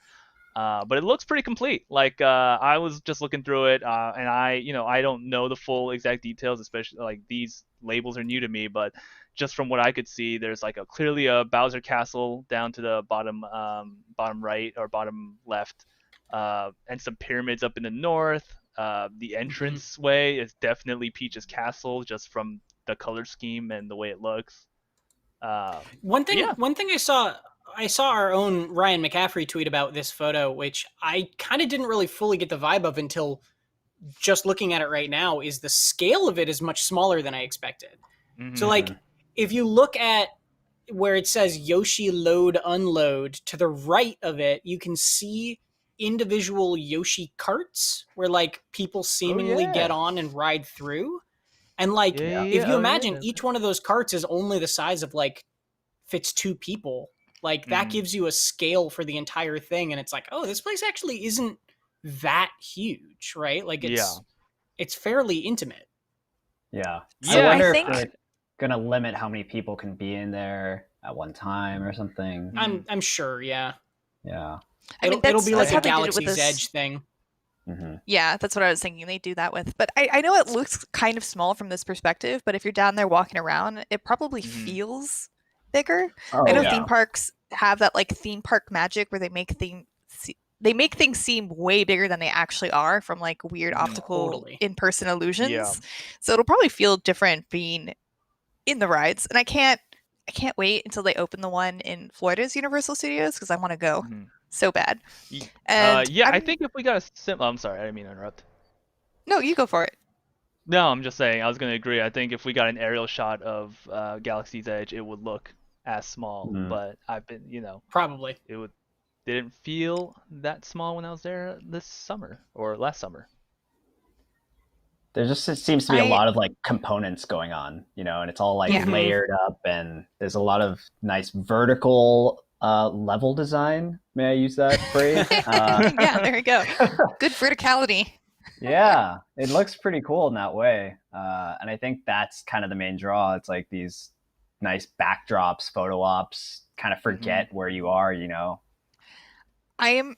Speaker 4: But it looks pretty complete. Like I was just looking through it, and I don't know the full exact details, especially like these labels are new to me. But just from what I could see, there's like clearly a Bowser Castle down to the bottom right or bottom left, and some pyramids up in the north. The entrance way is definitely Peach's castle, just from the color scheme and the way it looks.
Speaker 2: One thing I saw our own Ryan McCaffrey tweet about this photo, which I kind of didn't really fully get the vibe of until just looking at it right now, is the scale of it is much smaller than I expected. So like, if you look at where it says Yoshi load unload, to the right of it, you can see individual Yoshi carts where like people seemingly get on and ride through. And like, if you imagine each one of those carts is only the size of like fits 2 people, like that gives you a scale for the entire thing. And it's like, oh, this place actually isn't that huge, right? Like it's fairly intimate.
Speaker 3: Yeah.
Speaker 1: So
Speaker 3: I wonder
Speaker 1: I think
Speaker 3: if they're gonna limit how many people can be in there at one time or something.
Speaker 2: I'm sure, yeah.
Speaker 3: Yeah.
Speaker 1: I mean,
Speaker 2: it'll be like
Speaker 1: how
Speaker 2: a
Speaker 1: they did it with
Speaker 2: Galaxy's
Speaker 1: this.
Speaker 2: Edge thing.
Speaker 3: Mm-hmm.
Speaker 1: Yeah, that's what I was thinking. They do that with. But I know it looks kind of small from this perspective, but if you're down there walking around, it probably feels bigger.
Speaker 3: Oh,
Speaker 1: I know
Speaker 3: yeah.
Speaker 1: theme parks have that like theme park magic where they make things seem way bigger than they actually are from like weird optical in-person illusions.
Speaker 4: Yeah.
Speaker 1: So it'll probably feel different being in the rides. And I can't wait until they open the one in Florida's Universal Studios because I want to go so bad. And
Speaker 4: I think if we got I'm sorry, I didn't mean to interrupt.
Speaker 1: No, you go for it.
Speaker 4: No, I'm just saying, I was going to agree. I think if we got an aerial shot of Galaxy's Edge, it would look as small. But I've been,
Speaker 2: probably
Speaker 4: it didn't feel that small when I was there this summer or last summer.
Speaker 3: There just seems to be a lot of like components going on, and it's all like layered up, and there's a lot of nice vertical level design. May I use that phrase?
Speaker 1: Yeah, there you go. Good verticality.
Speaker 3: Yeah, it looks pretty cool in that way. And I think that's kind of the main draw. It's like these nice backdrops, photo ops, kind of forget where you are,
Speaker 1: I am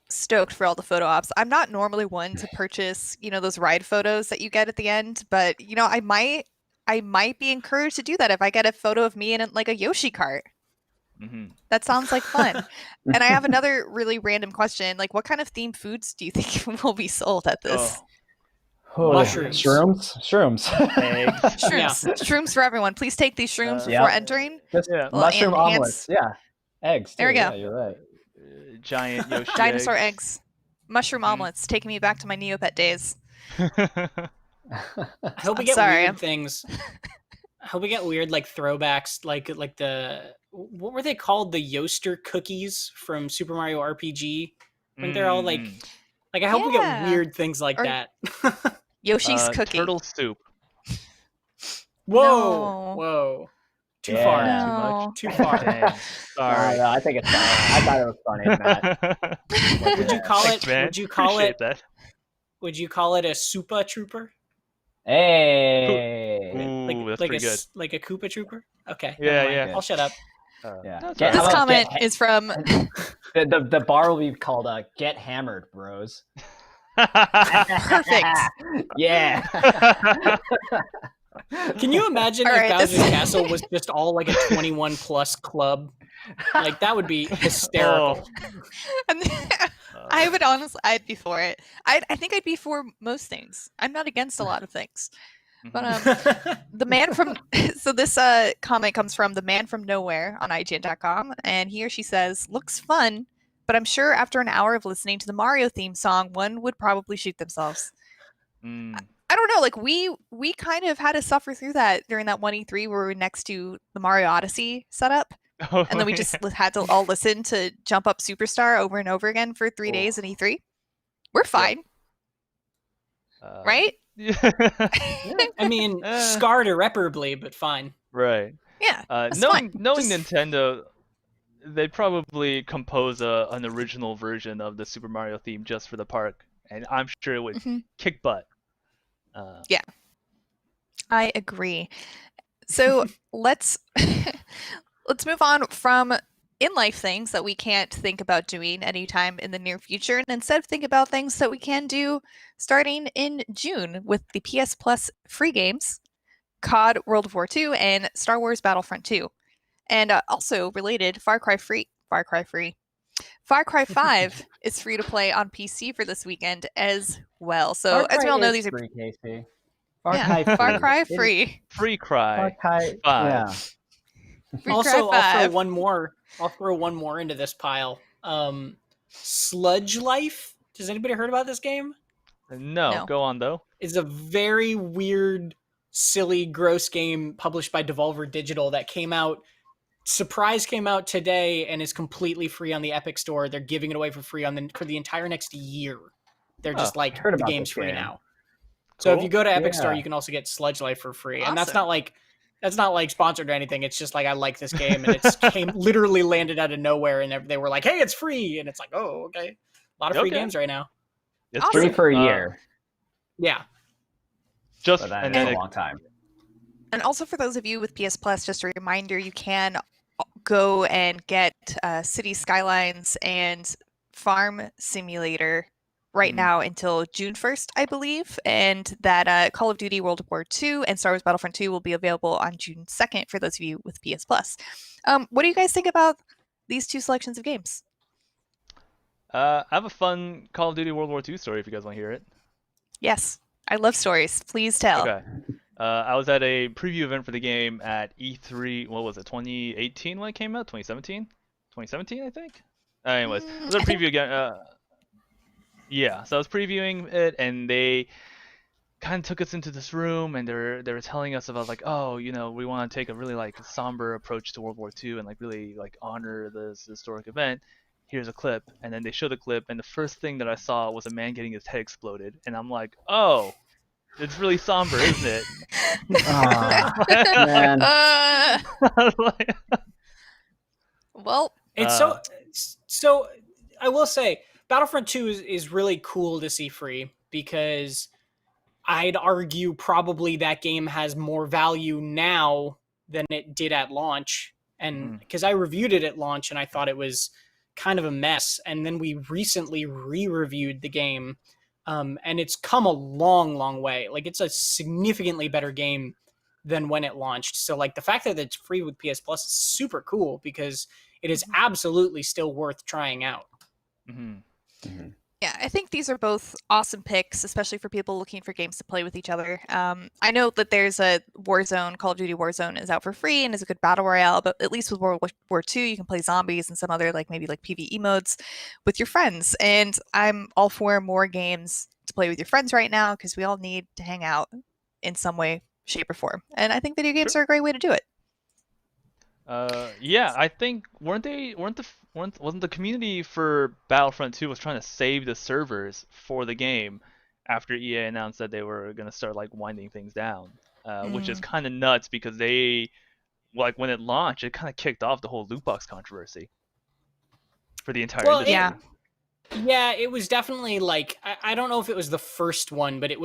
Speaker 1: stoked for all the photo ops. I'm not normally one to purchase, those ride photos that you get at the end, but I might be encouraged to do that if I get a photo of me in like a Yoshi cart. That sounds like fun. And I have another really random question. Like, what kind of themed foods do you think will be sold at this?
Speaker 2: Mushrooms.
Speaker 3: Shrooms.
Speaker 4: Eggs.
Speaker 1: Shrooms for everyone. Please take these shrooms before entering.
Speaker 3: Just mushroom omelets. Yeah. Eggs.
Speaker 1: There we go.
Speaker 3: Yeah, you're right.
Speaker 4: Giant Yoshi
Speaker 1: Dinosaur eggs. Mushroom omelets, taking me back to my Neopet days.
Speaker 2: I hope we get weird things. I hope we get weird like throwbacks, like the what were they called? The Yoaster cookies from Super Mario RPG. When they're all like I hope we get weird things like that.
Speaker 1: Yoshi's cookie.
Speaker 4: Turtle soup.
Speaker 2: Whoa. Too far.
Speaker 1: No.
Speaker 2: Too far.
Speaker 4: Dang. Sorry.
Speaker 3: No, I think it's funny. I thought it was funny, Matt.
Speaker 2: Would you call
Speaker 4: Thanks,
Speaker 2: it?
Speaker 4: man.
Speaker 2: Would you call
Speaker 4: Appreciate
Speaker 2: it?
Speaker 4: That.
Speaker 2: Would you call it a Supa Trooper?
Speaker 3: Hey.
Speaker 4: Ooh, that's
Speaker 2: like
Speaker 4: pretty good.
Speaker 2: Like a Koopa Trooper? Okay.
Speaker 4: Yeah.
Speaker 2: I'll shut up.
Speaker 3: Yeah.
Speaker 1: This comment is from
Speaker 3: the bar will be called "Get Hammered, Bros."
Speaker 1: Perfect.
Speaker 3: Yeah.
Speaker 2: Can you imagine if Bowser's Castle was just all like a 21 plus club? Like that would be hysterical.
Speaker 1: I would honestly, I'd be for it. I think I'd be for most things. I'm not against a lot of things. But the man from so this comment comes from the man from nowhere on IGN.com, and he or she says, "Looks fun, but I'm sure after an hour of listening to the Mario theme song, one would probably shoot themselves." I don't know. Like we kind of had to suffer through that during that one E3 where we were next to the Mario Odyssey setup, and then we just had to all listen to Jump Up Superstar over and over again for 3 days in E3. We're fine, right?
Speaker 2: I mean, scarred irreparably, but fine.
Speaker 4: Right.
Speaker 1: Yeah.
Speaker 4: Knowing Nintendo, they'd probably compose an original version of the Super Mario theme just for the park, and I'm sure it would kick butt.
Speaker 1: Yeah, I agree. So let's move on from in-life things that we can't think about doing anytime in the near future, and instead think about things that we can do starting in June with the PS Plus free games, COD World of War II and Star Wars Battlefront 2. And also related, Far Cry 5 is free to play on PC for this weekend as well. So as we all know, these are
Speaker 3: free, Casey.
Speaker 1: Far Cry free.
Speaker 4: Free Cry.
Speaker 3: Far Cry 5.
Speaker 4: Yeah.
Speaker 2: Also, I'll throw one more. I'll throw one more into this pile. Sludge Life. Has anybody heard about this game?
Speaker 4: No. Go on though.
Speaker 2: It's a very weird, silly, gross game published by Devolver Digital that came out Surprise came out today and is completely free on the Epic Store. They're giving it away for free for the entire next year. They're just
Speaker 3: I
Speaker 2: like,
Speaker 3: heard
Speaker 2: the
Speaker 3: about
Speaker 2: game's
Speaker 3: this
Speaker 2: free
Speaker 3: game.
Speaker 2: now. So if you go to Epic Store,
Speaker 3: Yeah.
Speaker 2: you can also get Sludge Life for free. And
Speaker 1: Awesome.
Speaker 2: that's not like sponsored or anything. It's just like, I like this game, and it's literally landed out of nowhere, and they were like, hey, it's free. And it's like, oh, okay. A lot of free games right now.
Speaker 4: It's
Speaker 1: Awesome.
Speaker 3: Free for a year.
Speaker 2: Yeah.
Speaker 4: Just
Speaker 3: But that
Speaker 4: and
Speaker 3: is
Speaker 4: then
Speaker 3: a long time.
Speaker 1: And also for those of you with PS Plus, just a reminder, you can go and get City Skylines and Farm Simulator right now until June 1st, I believe. And that Call of Duty World War II and Star Wars Battlefront 2 will be available on June 2nd for those of you with PS Plus. What do you guys think about these two selections of games?
Speaker 4: I have a fun Call of Duty World War II story if you guys want to hear it.
Speaker 1: Yes, I love stories. Please tell.
Speaker 4: Okay. I was at a preview event for the game at E3. What was it? 2018 when it came out? 2017? 2017, I think. Anyways, it was a preview again. Yeah, so I was previewing it, and they kind of took us into this room, and they were telling us about like, oh, you know, we want to take a really like somber approach to World War II and like really like honor this historic event. Here's a clip, and then they show the clip, and the first thing that I saw was a man getting his head exploded, and I'm like, oh. It's really somber, isn't it?
Speaker 3: Man.
Speaker 1: Well,
Speaker 2: It's so I will say Battlefront 2 is really cool to see free, because I'd argue probably that game has more value now than it did at launch. And because I reviewed it at launch and I thought it was kind of a mess, and then we recently re-reviewed the game, and it's come a long, long way. Like, it's a significantly better game than when it launched. So like the fact that it's free with PS Plus is super cool, because it is absolutely still worth trying out.
Speaker 1: Yeah, I think these are both awesome picks, especially for people looking for games to play with each other. I know that there's a Warzone, Call of Duty Warzone is out for free and is a good battle royale, but at least with World War II, you can play zombies and some other like maybe like PvE modes with your friends. And I'm all for more games to play with your friends right now, because we all need to hang out in some way, shape, or form. And I think video games are a great way to do it.
Speaker 4: Yeah, I think wasn't the community for Battlefront 2 was trying to save the servers for the game after EA announced that they were gonna start like winding things down, which is kind of nuts, because they like when it launched, it kind of kicked off the whole loot box controvery for the entire industry.
Speaker 2: Yeah, it was definitely like, I don't know if it was the first one, but it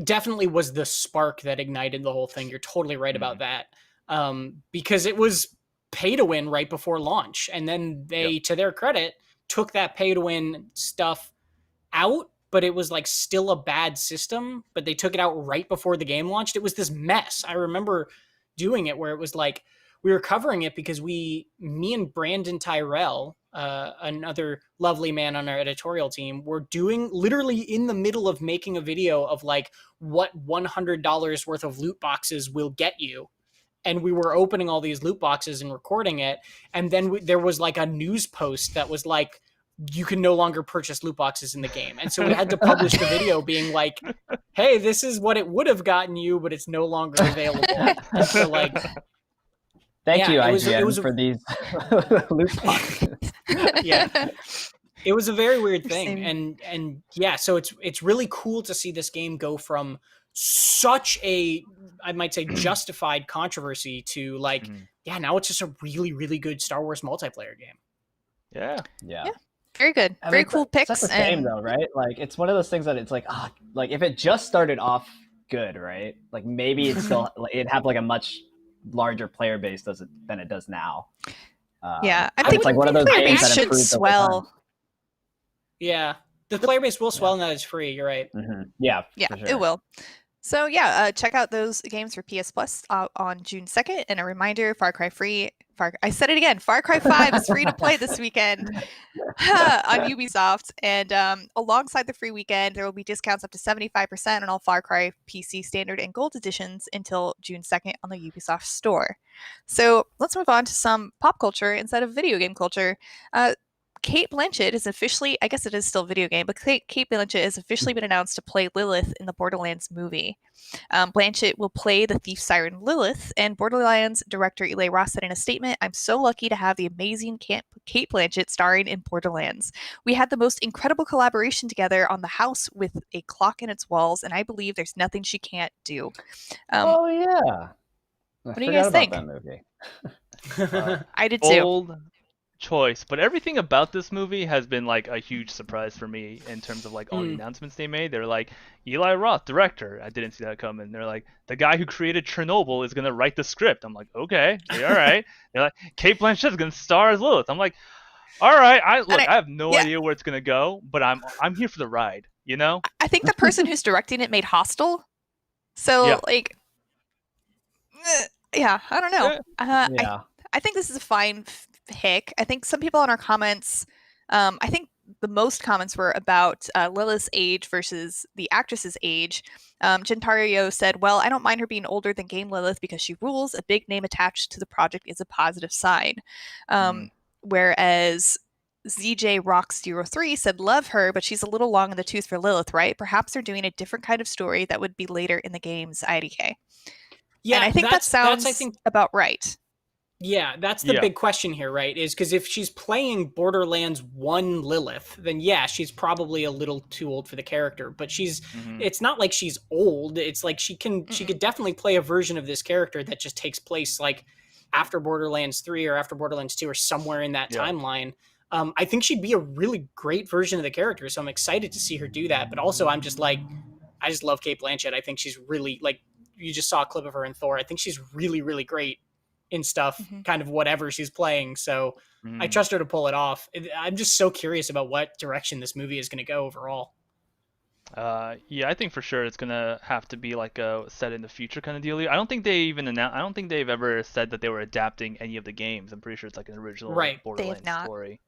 Speaker 2: definitely was the spark that ignited the whole thing. You're totally right about that. Because it was pay to win right before launch, and then they, to their credit, took that pay to win stuff out, but it was like still a bad system, but they took it out right before the game launched. It was this mess. I remember doing it where it was like, we were covering it because me and Brandon Tyrell, another lovely man on our editorial team, were doing literally in the middle of making a video of like what $100 worth of loot boxes will get you. And we were opening all these loot boxes and recording it. And then there was like a news post that was like, you can no longer purchase loot boxes in the game. And so we had to publish the video being like, hey, this is what it would have gotten you, but it's no longer available. And so like,
Speaker 3: Thank you,
Speaker 2: it
Speaker 3: IGN, for these loot boxes.
Speaker 2: Yeah. It was a very weird thing. And yeah, so it's really cool to see this game go from such a, I might say, justified controversy to like, now it's just a really, really good Star Wars multiplayer game.
Speaker 4: Yeah.
Speaker 1: Very good. Very cool picks.
Speaker 3: That's the same though, right? Like, it's one of those things that it's like, like if it just started off good, right? Like maybe it's still, it'd have like a much larger player base than it does now.
Speaker 1: I think
Speaker 3: it's like one of those games that
Speaker 1: should
Speaker 3: improves over
Speaker 1: swell.
Speaker 3: time.
Speaker 2: Yeah. The player base will swell now that it's free. You're right.
Speaker 3: Yeah,
Speaker 1: Yeah,
Speaker 3: sure.
Speaker 1: it will. So check out those games for PS Plus on June 2nd. And a reminder, Far Cry 5 is free to play this weekend on Ubisoft. And alongside the free weekend, there will be discounts up to 75% on all Far Cry PC Standard and Gold editions until June 2nd on the Ubisoft store. So let's move on to some pop culture instead of video game culture. Kate Blanchett is officially, I guess it is still a video game, but Kate Blanchett has officially been announced to play Lilith in the Borderlands movie. Blanchett will play the thief siren Lilith, and Borderlands director Eli Ross said in a statement, "I'm so lucky to have the amazing Kate Blanchett starring in Borderlands. We had the most incredible collaboration together on the house with a clock in its walls, and I believe there's nothing she can't do."
Speaker 3: Oh yeah,
Speaker 1: what do you guys think?
Speaker 3: That movie.
Speaker 1: I did too.
Speaker 4: Bold choice, but everything about this movie has been like a huge surprise for me in terms of like all the announcements they made. They're like, Eli Roth, director. I didn't see that coming. They're like, the guy who created Chernobyl is gonna write the script. I'm like, okay, all right. They're like, Kate Blanchett's gonna star as Lilith. I'm like, all right. I have no idea where it's gonna go, but I'm here for the ride. You know?
Speaker 1: I think the person who's directing it made Hostel, so like, yeah, I don't know. I think this is a fine pick. I think some people in our comments, I think the most comments were about Lilith's age versus the actress's age. Gentario said, "Well, I don't mind her being older than Game Lilith because she rules. A big name attached to the project is a positive sign." Whereas ZJ Rocks03 said, "Love her, but she's a little long in the tooth for Lilith, right? Perhaps they're doing a different kind of story that would be later in the game's IDK." Yeah, and I think that sounds about right.
Speaker 2: Yeah, that's the big question here, right? Is because if she's playing Borderlands 1 Lilith, then yeah, she's probably a little too old for the character. But it's not like she's old. It's like she could definitely play a version of this character that just takes place like after Borderlands 3 or after Borderlands 2 or somewhere in that timeline. I think she'd be a really great version of the character, so I'm excited to see her do that. But also, I'm just like, I just love Kate Blanchett. I think she's really, like, you just saw a clip of her in Thor. I think she's really, really great in stuff, kind of whatever she's playing. So I trust her to pull it off. I'm just so curious about what direction this movie is going to go overall.
Speaker 4: I think for sure it's gonna have to be like a set in the future kind of deal. I don't think they even I don't think they've ever said that they were adapting any of the games. I'm pretty sure it's like an original Borderlands story.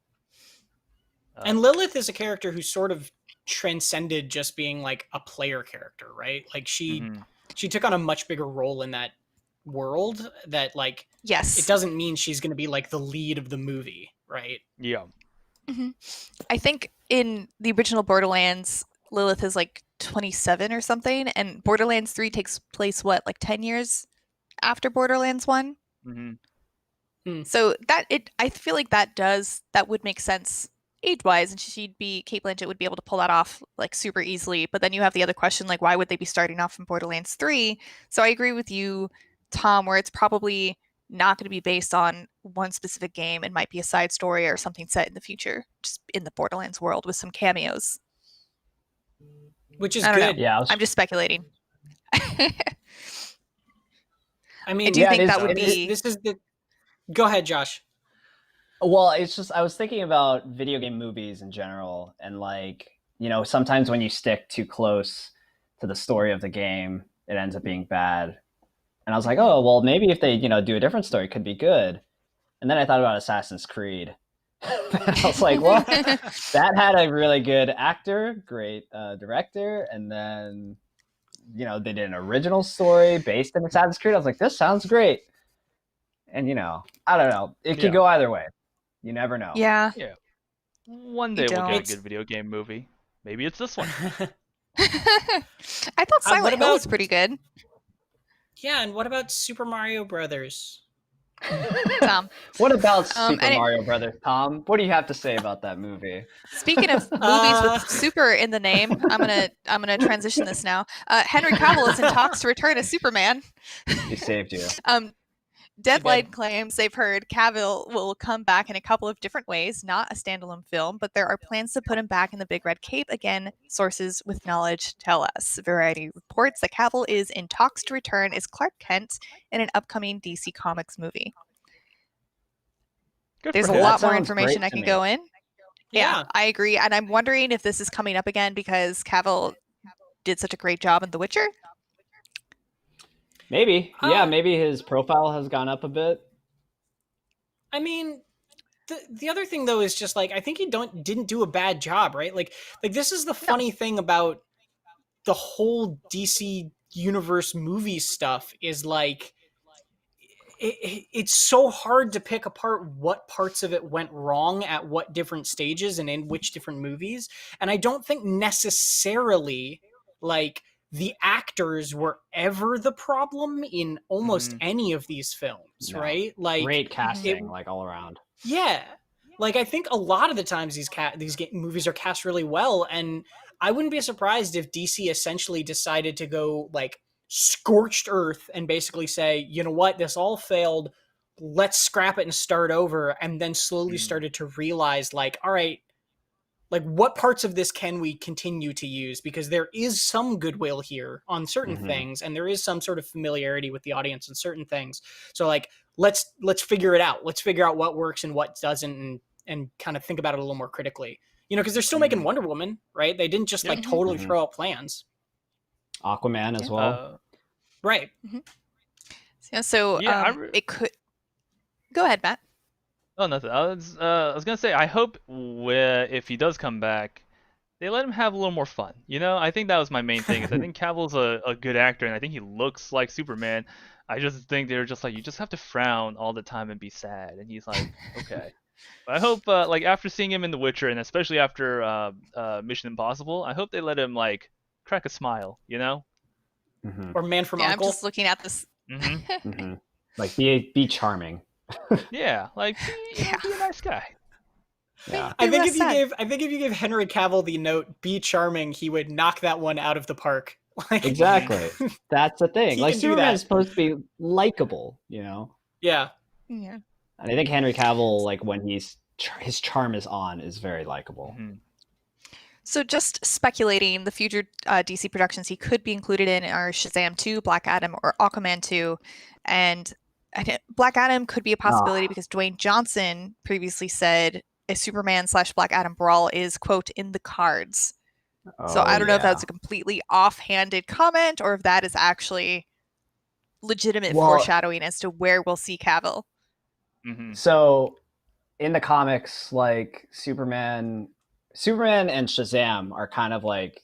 Speaker 2: And Lilith is a character who sort of transcended just being like a player character, right? Like she took on a much bigger role in that world that like it doesn't mean she's going to be like the lead of the movie, right?
Speaker 1: I think in the original Borderlands, Lilith is like 27 or something, and Borderlands 3 takes place what, like 10 years after Borderlands 1? So I feel like that would make sense age-wise, and Kate Blanchett would be able to pull that off like super easily. But then you have the other question, like, why would they be starting off from Borderlands 3? So I agree with you, Tom, where it's probably not going to be based on one specific game. It might be a side story or something set in the future, just in the Borderlands world with some cameos.
Speaker 2: Which is good.
Speaker 3: Yeah,
Speaker 1: I'm just speculating.
Speaker 2: I mean,
Speaker 1: I do think that would be...
Speaker 2: This is the... Go ahead, Josh.
Speaker 3: Well, it's just, I was thinking about video game movies in general, and like, you know, sometimes when you stick too close to the story of the game, it ends up being bad. And I was like, oh, well, maybe if they, you know, do a different story, it could be good. And then I thought about Assassin's Creed. I was like, well, that had a really good actor, great director, and then, you know, they did an original story based in Assassin's Creed. I was like, this sounds great. And, you know, I don't know. It could go either way. You never know.
Speaker 1: Yeah.
Speaker 4: One day we'll get a good video game movie. Maybe it's this one.
Speaker 1: I thought Silent Hill was pretty good.
Speaker 2: Yeah, and what about Super Mario Brothers?
Speaker 1: Tom.
Speaker 3: What about Super Mario Brothers, Tom? What do you have to say about that movie?
Speaker 1: Speaking of movies with super in the name, I'm gonna transition this now. Henry Cavill is in talks to return as Superman.
Speaker 3: He saved you.
Speaker 1: Deadline claims they've heard Cavill will come back in a couple of different ways, not a standalone film, but there are plans to put him back in the big red cape again, sources with knowledge tell us. Variety reports that Cavill is in talks to return as Clark Kent in an upcoming DC Comics movie. There's a lot more information I can go in. Yeah, I agree. And I'm wondering if this is coming up again because Cavill did such a great job in The Witcher.
Speaker 3: Maybe. Yeah, maybe his profile has gone up a bit.
Speaker 2: I mean, the other thing though is just like I think he didn't do a bad job, right? Like this is the funny thing about the whole DC universe movie stuff is like it's so hard to pick apart what parts of it went wrong at what different stages and in which different movies. And I don't think necessarily like the actors were ever the problem in almost any of these films,
Speaker 3: No.
Speaker 2: right? Like
Speaker 3: Great casting, like all around.
Speaker 2: yeah. Like I think a lot of the times movies are cast really well, and I wouldn't be surprised if DC essentially decided to go like scorched earth and basically say, you know what, this all failed. Let's scrap it and start over, and then slowly started to realize, like, all right, like what parts of this can we continue to use, because there is some goodwill here on certain things, and there is some sort of familiarity with the audience on certain things. So like let's figure it out. Let's figure out what works and what doesn't, and kind of think about it a little more critically. You know, because they're still making Wonder Woman, right? They didn't just like totally throw out plans.
Speaker 3: Aquaman as well.
Speaker 2: Right.
Speaker 1: Yeah, so it could. Go ahead, Matt.
Speaker 4: Oh, nothing. I was gonna say, I hope if he does come back, they let him have a little more fun. You know, I think that was my main thing. Is I think Cavill's a good actor, and I think he looks like Superman. I just think they're just like, you just have to frown all the time and be sad, and he's like, okay. But I hope, like after seeing him in The Witcher, and especially after Mission Impossible, I hope they let him like crack a smile. You know?
Speaker 2: Or Man from
Speaker 1: Yeah,
Speaker 2: Uncle.
Speaker 1: I'm just looking at this.
Speaker 3: Like be charming.
Speaker 4: Yeah, like be a nice guy.
Speaker 3: Yeah.
Speaker 2: I think if you gave Henry Cavill the note "be charming," he would knock that one out of the park. Like,
Speaker 3: Exactly. That's the thing.
Speaker 2: He
Speaker 3: Like
Speaker 2: can do
Speaker 3: Superman
Speaker 2: that.
Speaker 3: is supposed to be likable, you know.
Speaker 2: Yeah.
Speaker 1: Yeah.
Speaker 3: And I think Henry Cavill, like when his charm is on, is very likable.
Speaker 1: So just speculating, the future DC productions he could be included in are Shazam 2, Black Adam, or Aquaman 2. And Black Adam could be a possibility because Dwayne Johnson previously said a Superman/Black Adam brawl is, quote, in the cards. So I don't know if that's a completely offhanded comment or if that is actually legitimate foreshadowing as to where we'll see Cavill.
Speaker 3: So in the comics, like Superman and Shazam are kind of like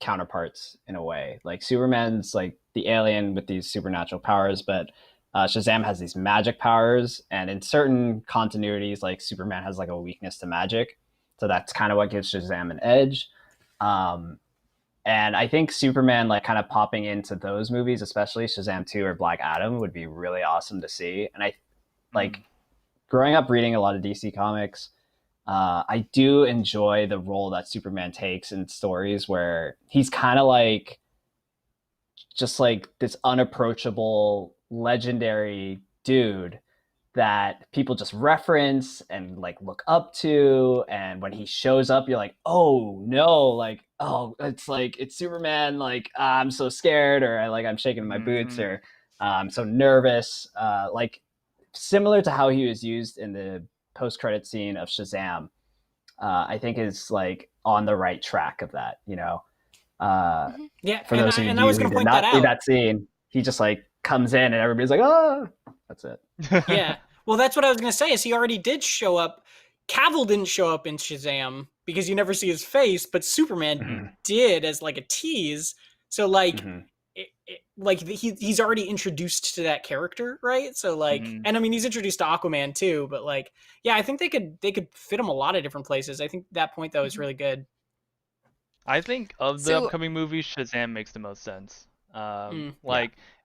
Speaker 3: counterparts in a way. Like Superman's like the alien with these supernatural powers, but Shazam has these magic powers, and in certain continuities, like Superman has like a weakness to magic, so that's kind of what gives Shazam an edge. And I think Superman like kind of popping into those movies, especially Shazam 2 or Black Adam, would be really awesome to see. And I like growing up reading a lot of DC comics, I do enjoy the role that Superman takes in stories where he's kind of like just like this unapproachable, legendary dude that people just reference and like look up to, and when he shows up you're like, oh no, like, oh, it's Superman, like I'm so scared, or I'm shaking my boots, or I'm so nervous, like similar to how he was used in the post-credit scene of Shazam. I think is like on the right track of that, you know.
Speaker 2: Yeah,
Speaker 3: for those of you
Speaker 2: I was
Speaker 3: who
Speaker 2: going to
Speaker 3: did
Speaker 2: point
Speaker 3: not
Speaker 2: that
Speaker 3: see
Speaker 2: out.
Speaker 3: that scene, he just like comes in and everybody's like, oh, that's it.
Speaker 2: Yeah. Well, that's what I was going to say, is he already did show up. Cavill didn't show up in Shazam because you never see his face, but Superman did as like a tease. So like, he's already introduced to that character, right? So like, and I mean, he's introduced to Aquaman too, but like, yeah, I think they could fit him a lot of different places. I think that point though is really good.
Speaker 4: I think of the upcoming movies, Shazam makes the most sense. If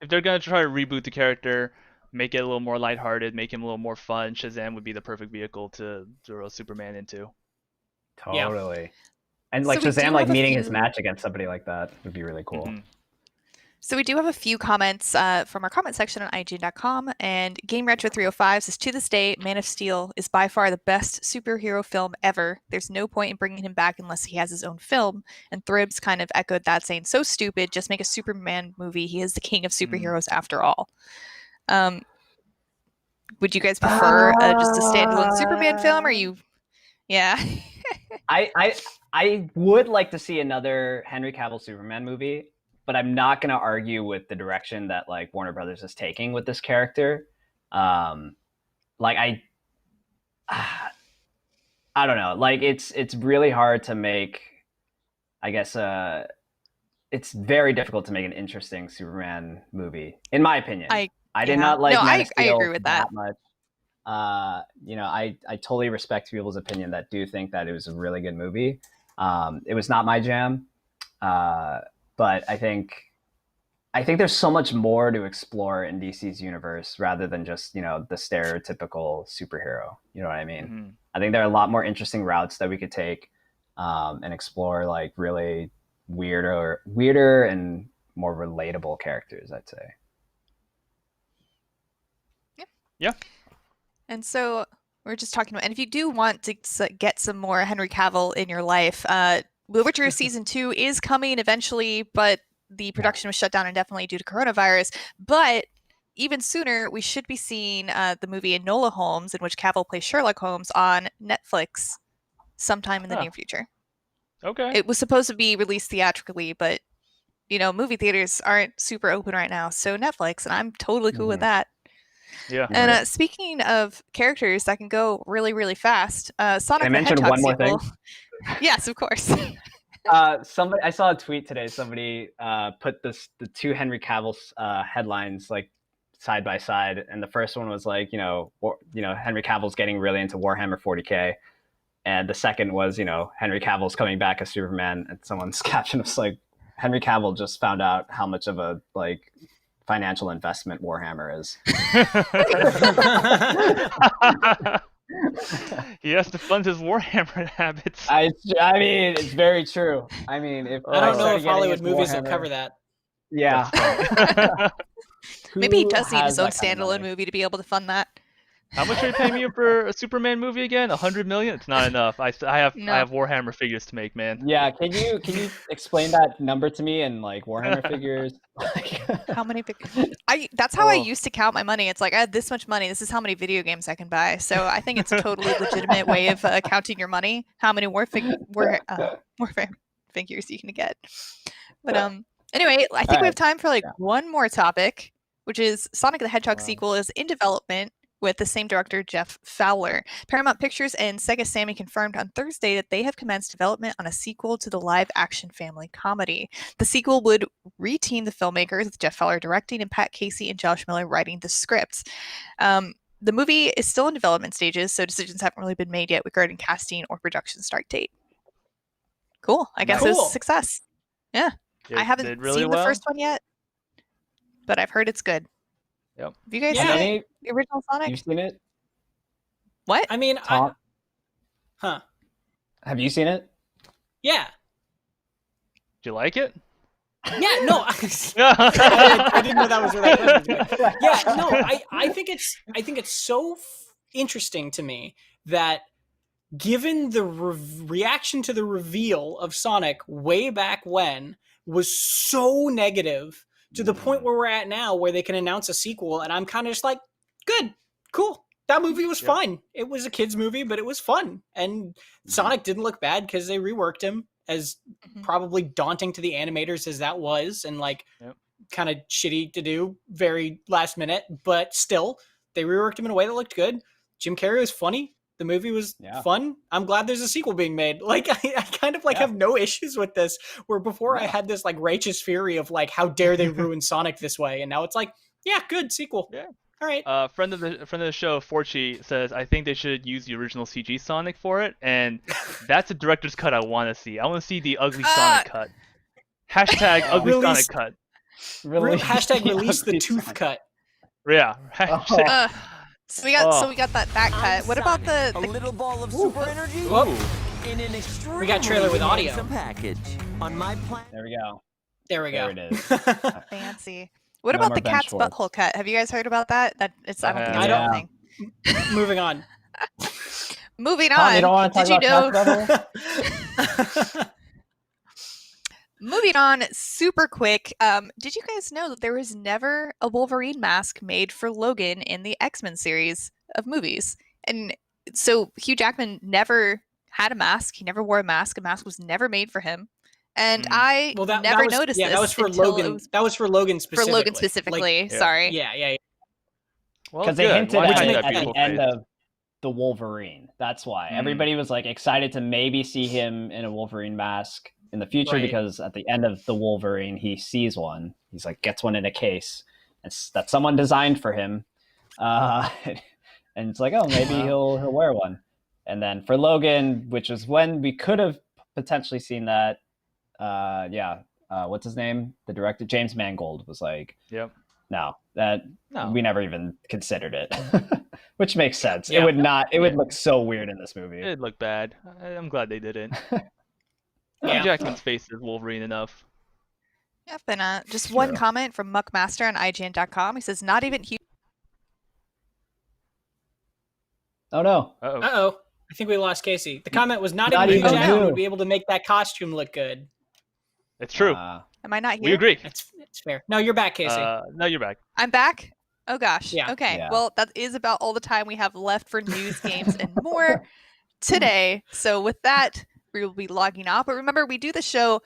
Speaker 4: they're gonna try to reboot the character, make it a little more lighthearted, make him a little more fun, Shazam would be the perfect vehicle to throw Superman into.
Speaker 3: Totally. Yeah. And like Shazam, like meeting his match against somebody like that would be really cool.
Speaker 1: So we do have a few comments from our comment section on IGN.com, and Game Retro 305 says, to this day, Man of Steel is by far the best superhero film ever. There's no point in bringing him back unless he has his own film. And Thribs kind of echoed that, saying, so stupid, just make a Superman movie. He is the king of superheroes after all. Would you guys prefer just a standalone Superman film, or you... Yeah.
Speaker 3: I would like to see another Henry Cavill Superman movie, but I'm not going to argue with the direction that like Warner Brothers is taking with this character. Like I don't know. Like it's really hard to make, I guess, it's very difficult to make an interesting Superman movie, in my opinion. I did
Speaker 1: Yeah.
Speaker 3: not like
Speaker 1: No,
Speaker 3: Man of
Speaker 1: I
Speaker 3: Steel
Speaker 1: agree with that.
Speaker 3: much. I totally respect people's opinion that do think that it was a really good movie. It was not my jam, but I think there's so much more to explore in DC's universe rather than just the stereotypical superhero. You know what I mean?
Speaker 4: Mm-hmm.
Speaker 3: I think there are a lot more interesting routes that we could take and explore, like really weirder and more relatable characters, I'd say.
Speaker 4: Yeah.
Speaker 1: And so we're just talking about, and if you do want to get some more Henry Cavill in your life, The Witcher season 2 is coming eventually, but the production was shut down indefinitely due to coronavirus. But even sooner, we should be seeing the movie Enola Holmes, in which Cavill plays Sherlock Holmes, on Netflix sometime in the near future.
Speaker 4: Okay.
Speaker 1: It was supposed to be released theatrically, but movie theaters aren't super open right now, so Netflix, and I'm totally cool with that.
Speaker 4: Yeah.
Speaker 1: And speaking of characters that can go really, really fast, Sonic
Speaker 3: Can I
Speaker 1: the
Speaker 3: mention
Speaker 1: Hedgehog
Speaker 3: one more
Speaker 1: sequel.
Speaker 3: thing?
Speaker 1: Yes, of course.
Speaker 3: I saw a tweet today. Somebody put the two Henry Cavill headlines like side by side, and the first one was like, Henry Cavill's getting really into Warhammer 40K, and the second was, Henry Cavill's coming back as Superman, and someone's caption was like, Henry Cavill just found out how much of a financial investment Warhammer is.
Speaker 4: He has to fund his Warhammer habits.
Speaker 3: I mean, it's very true. I mean,
Speaker 2: I don't know if Hollywood movies will cover that.
Speaker 3: Yeah.
Speaker 1: Maybe he does need his own standalone movie to be able to fund that.
Speaker 4: How much are you paying me for a Superman movie again? 100 million? It's not enough. I have Warhammer figures to make, man.
Speaker 3: Yeah, can you explain that number to me in Warhammer figures?
Speaker 1: How many figures? That's how I used to count my money. It's like I had this much money. This is how many video games I can buy. So I think it's a totally legitimate way of counting your money. How many Warfare figures you can get. But anyway, I think we have time for one more topic, which is Sonic the Hedgehog sequel is in development with the same director, Jeff Fowler. Paramount Pictures and Sega Sammy confirmed on Thursday that they have commenced development on a sequel to the live-action family comedy. The sequel would reteam the filmmakers, with Jeff Fowler directing and Pat Casey and Josh Miller writing the script. The movie is still in development stages, so decisions haven't really been made yet regarding casting or production start date. Cool. I guess it's a success. Yeah. I haven't seen the first one yet, but I've heard it's good.
Speaker 4: Yep.
Speaker 1: Have you guys seen the original Sonic?
Speaker 3: You've seen it?
Speaker 1: What?
Speaker 2: I mean,
Speaker 3: Have you seen it?
Speaker 2: Yeah.
Speaker 4: Do you like it?
Speaker 2: Yeah, no, I didn't know that was where that question. Yeah, no, I think it's so interesting to me that given the reaction to the reveal of Sonic way back when was so negative to the point where we're at now, where they can announce a sequel, and I'm kind of just like, good, cool. That movie was fine. It was a kid's movie, but it was fun. And Sonic didn't look bad because they reworked him, as probably daunting to the animators as that was, and kind of shitty to do very last minute, but still, they reworked him in a way that looked good. Jim Carrey was funny. The movie was fun. I'm glad there's a sequel being made. I kind of have no issues with this, where before I had this righteous fury of how dare they ruin Sonic this way, and now it's good sequel.
Speaker 4: Yeah.
Speaker 2: All right.
Speaker 4: Friend of the show, Forchi, says I think they should use the original CG Sonic for it, and that's a director's cut I want to see. I want to see the ugly Sonic cut. Hashtag ugly Sonic cut.
Speaker 2: Hashtag release the tooth cut.
Speaker 4: Yeah.
Speaker 1: So we got that cut. What about the
Speaker 5: little ball of super energy? In an extremely
Speaker 2: we got trailer with audio
Speaker 5: package on my planet.
Speaker 3: There we go.
Speaker 2: There we go.
Speaker 3: There it is.
Speaker 1: fancy? What about the cat's butthole cut? Have you guys heard about that? I don't think it's a thing.
Speaker 2: Moving on.
Speaker 1: Moving on.
Speaker 3: Tom, you don't want to talk about cat's butthole?
Speaker 1: Moving on super quick. Did you guys know that there was never a Wolverine mask made for Logan in the X-Men series of movies? And so Hugh Jackman never had a mask. He never wore a mask. A mask was never made for him. And I never noticed this.
Speaker 2: Yeah, that was for Logan. That was for Logan specifically.
Speaker 1: For Logan specifically. Sorry.
Speaker 2: Yeah.
Speaker 3: Well, because they hinted at it at the end of the Wolverine. That's why everybody was excited to maybe see him in a Wolverine mask in the future, because at the end of the Wolverine, he sees one. He's gets one in a case, that someone designed for him, and it's like, oh, maybe he'll wear one. And then for Logan, which is when we could have potentially seen that, what's his name? The director, James Mangold, was like,
Speaker 4: Yep.
Speaker 3: no, we never even considered it, which makes sense.
Speaker 2: Yeah.
Speaker 3: It would not. It would look so weird in this movie.
Speaker 4: It'd look bad. I'm glad they didn't.
Speaker 2: Yeah.
Speaker 4: Hugh Jackman's face is Wolverine enough.
Speaker 1: Yep, and just one comment from Muckmaster on IGN.com. He says, not even Hugh.
Speaker 3: Oh no.
Speaker 2: Uh-oh. I think we lost Casey. The comment was not even Hugh Jackman would be able to make that costume look good.
Speaker 4: It's true.
Speaker 1: Am I not here?
Speaker 4: We agree.
Speaker 2: It's fair. No, you're back, Casey.
Speaker 4: No, you're back.
Speaker 1: I'm back? Oh, gosh.
Speaker 2: Yeah.
Speaker 1: Okay.
Speaker 3: Yeah.
Speaker 1: Well, that is about all the time we have left for news, games, and more today. So with that, we will be logging off. But remember, we do the show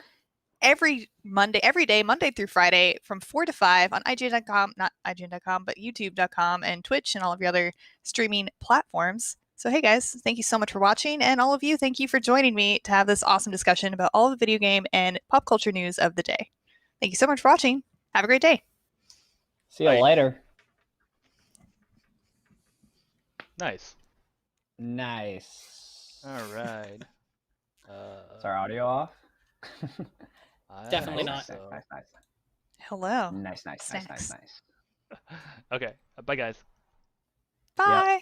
Speaker 1: every day, Monday through Friday from 4 to 5 on IGN.com, not IGN.com, but YouTube.com and Twitch and all of your other streaming platforms. So, hey guys, thank you so much for watching. And all of you, thank you for joining me to have this awesome discussion about all the video game and pop culture news of the day. Thank you so much for watching. Have a great day.
Speaker 3: See you later.
Speaker 4: Nice.
Speaker 3: All
Speaker 4: right.
Speaker 3: Is our audio off?
Speaker 2: Definitely not.
Speaker 3: Nice.
Speaker 1: Hello.
Speaker 3: Nice.
Speaker 1: Snacks.
Speaker 4: Okay. Bye, guys.
Speaker 1: Bye.
Speaker 3: Yep.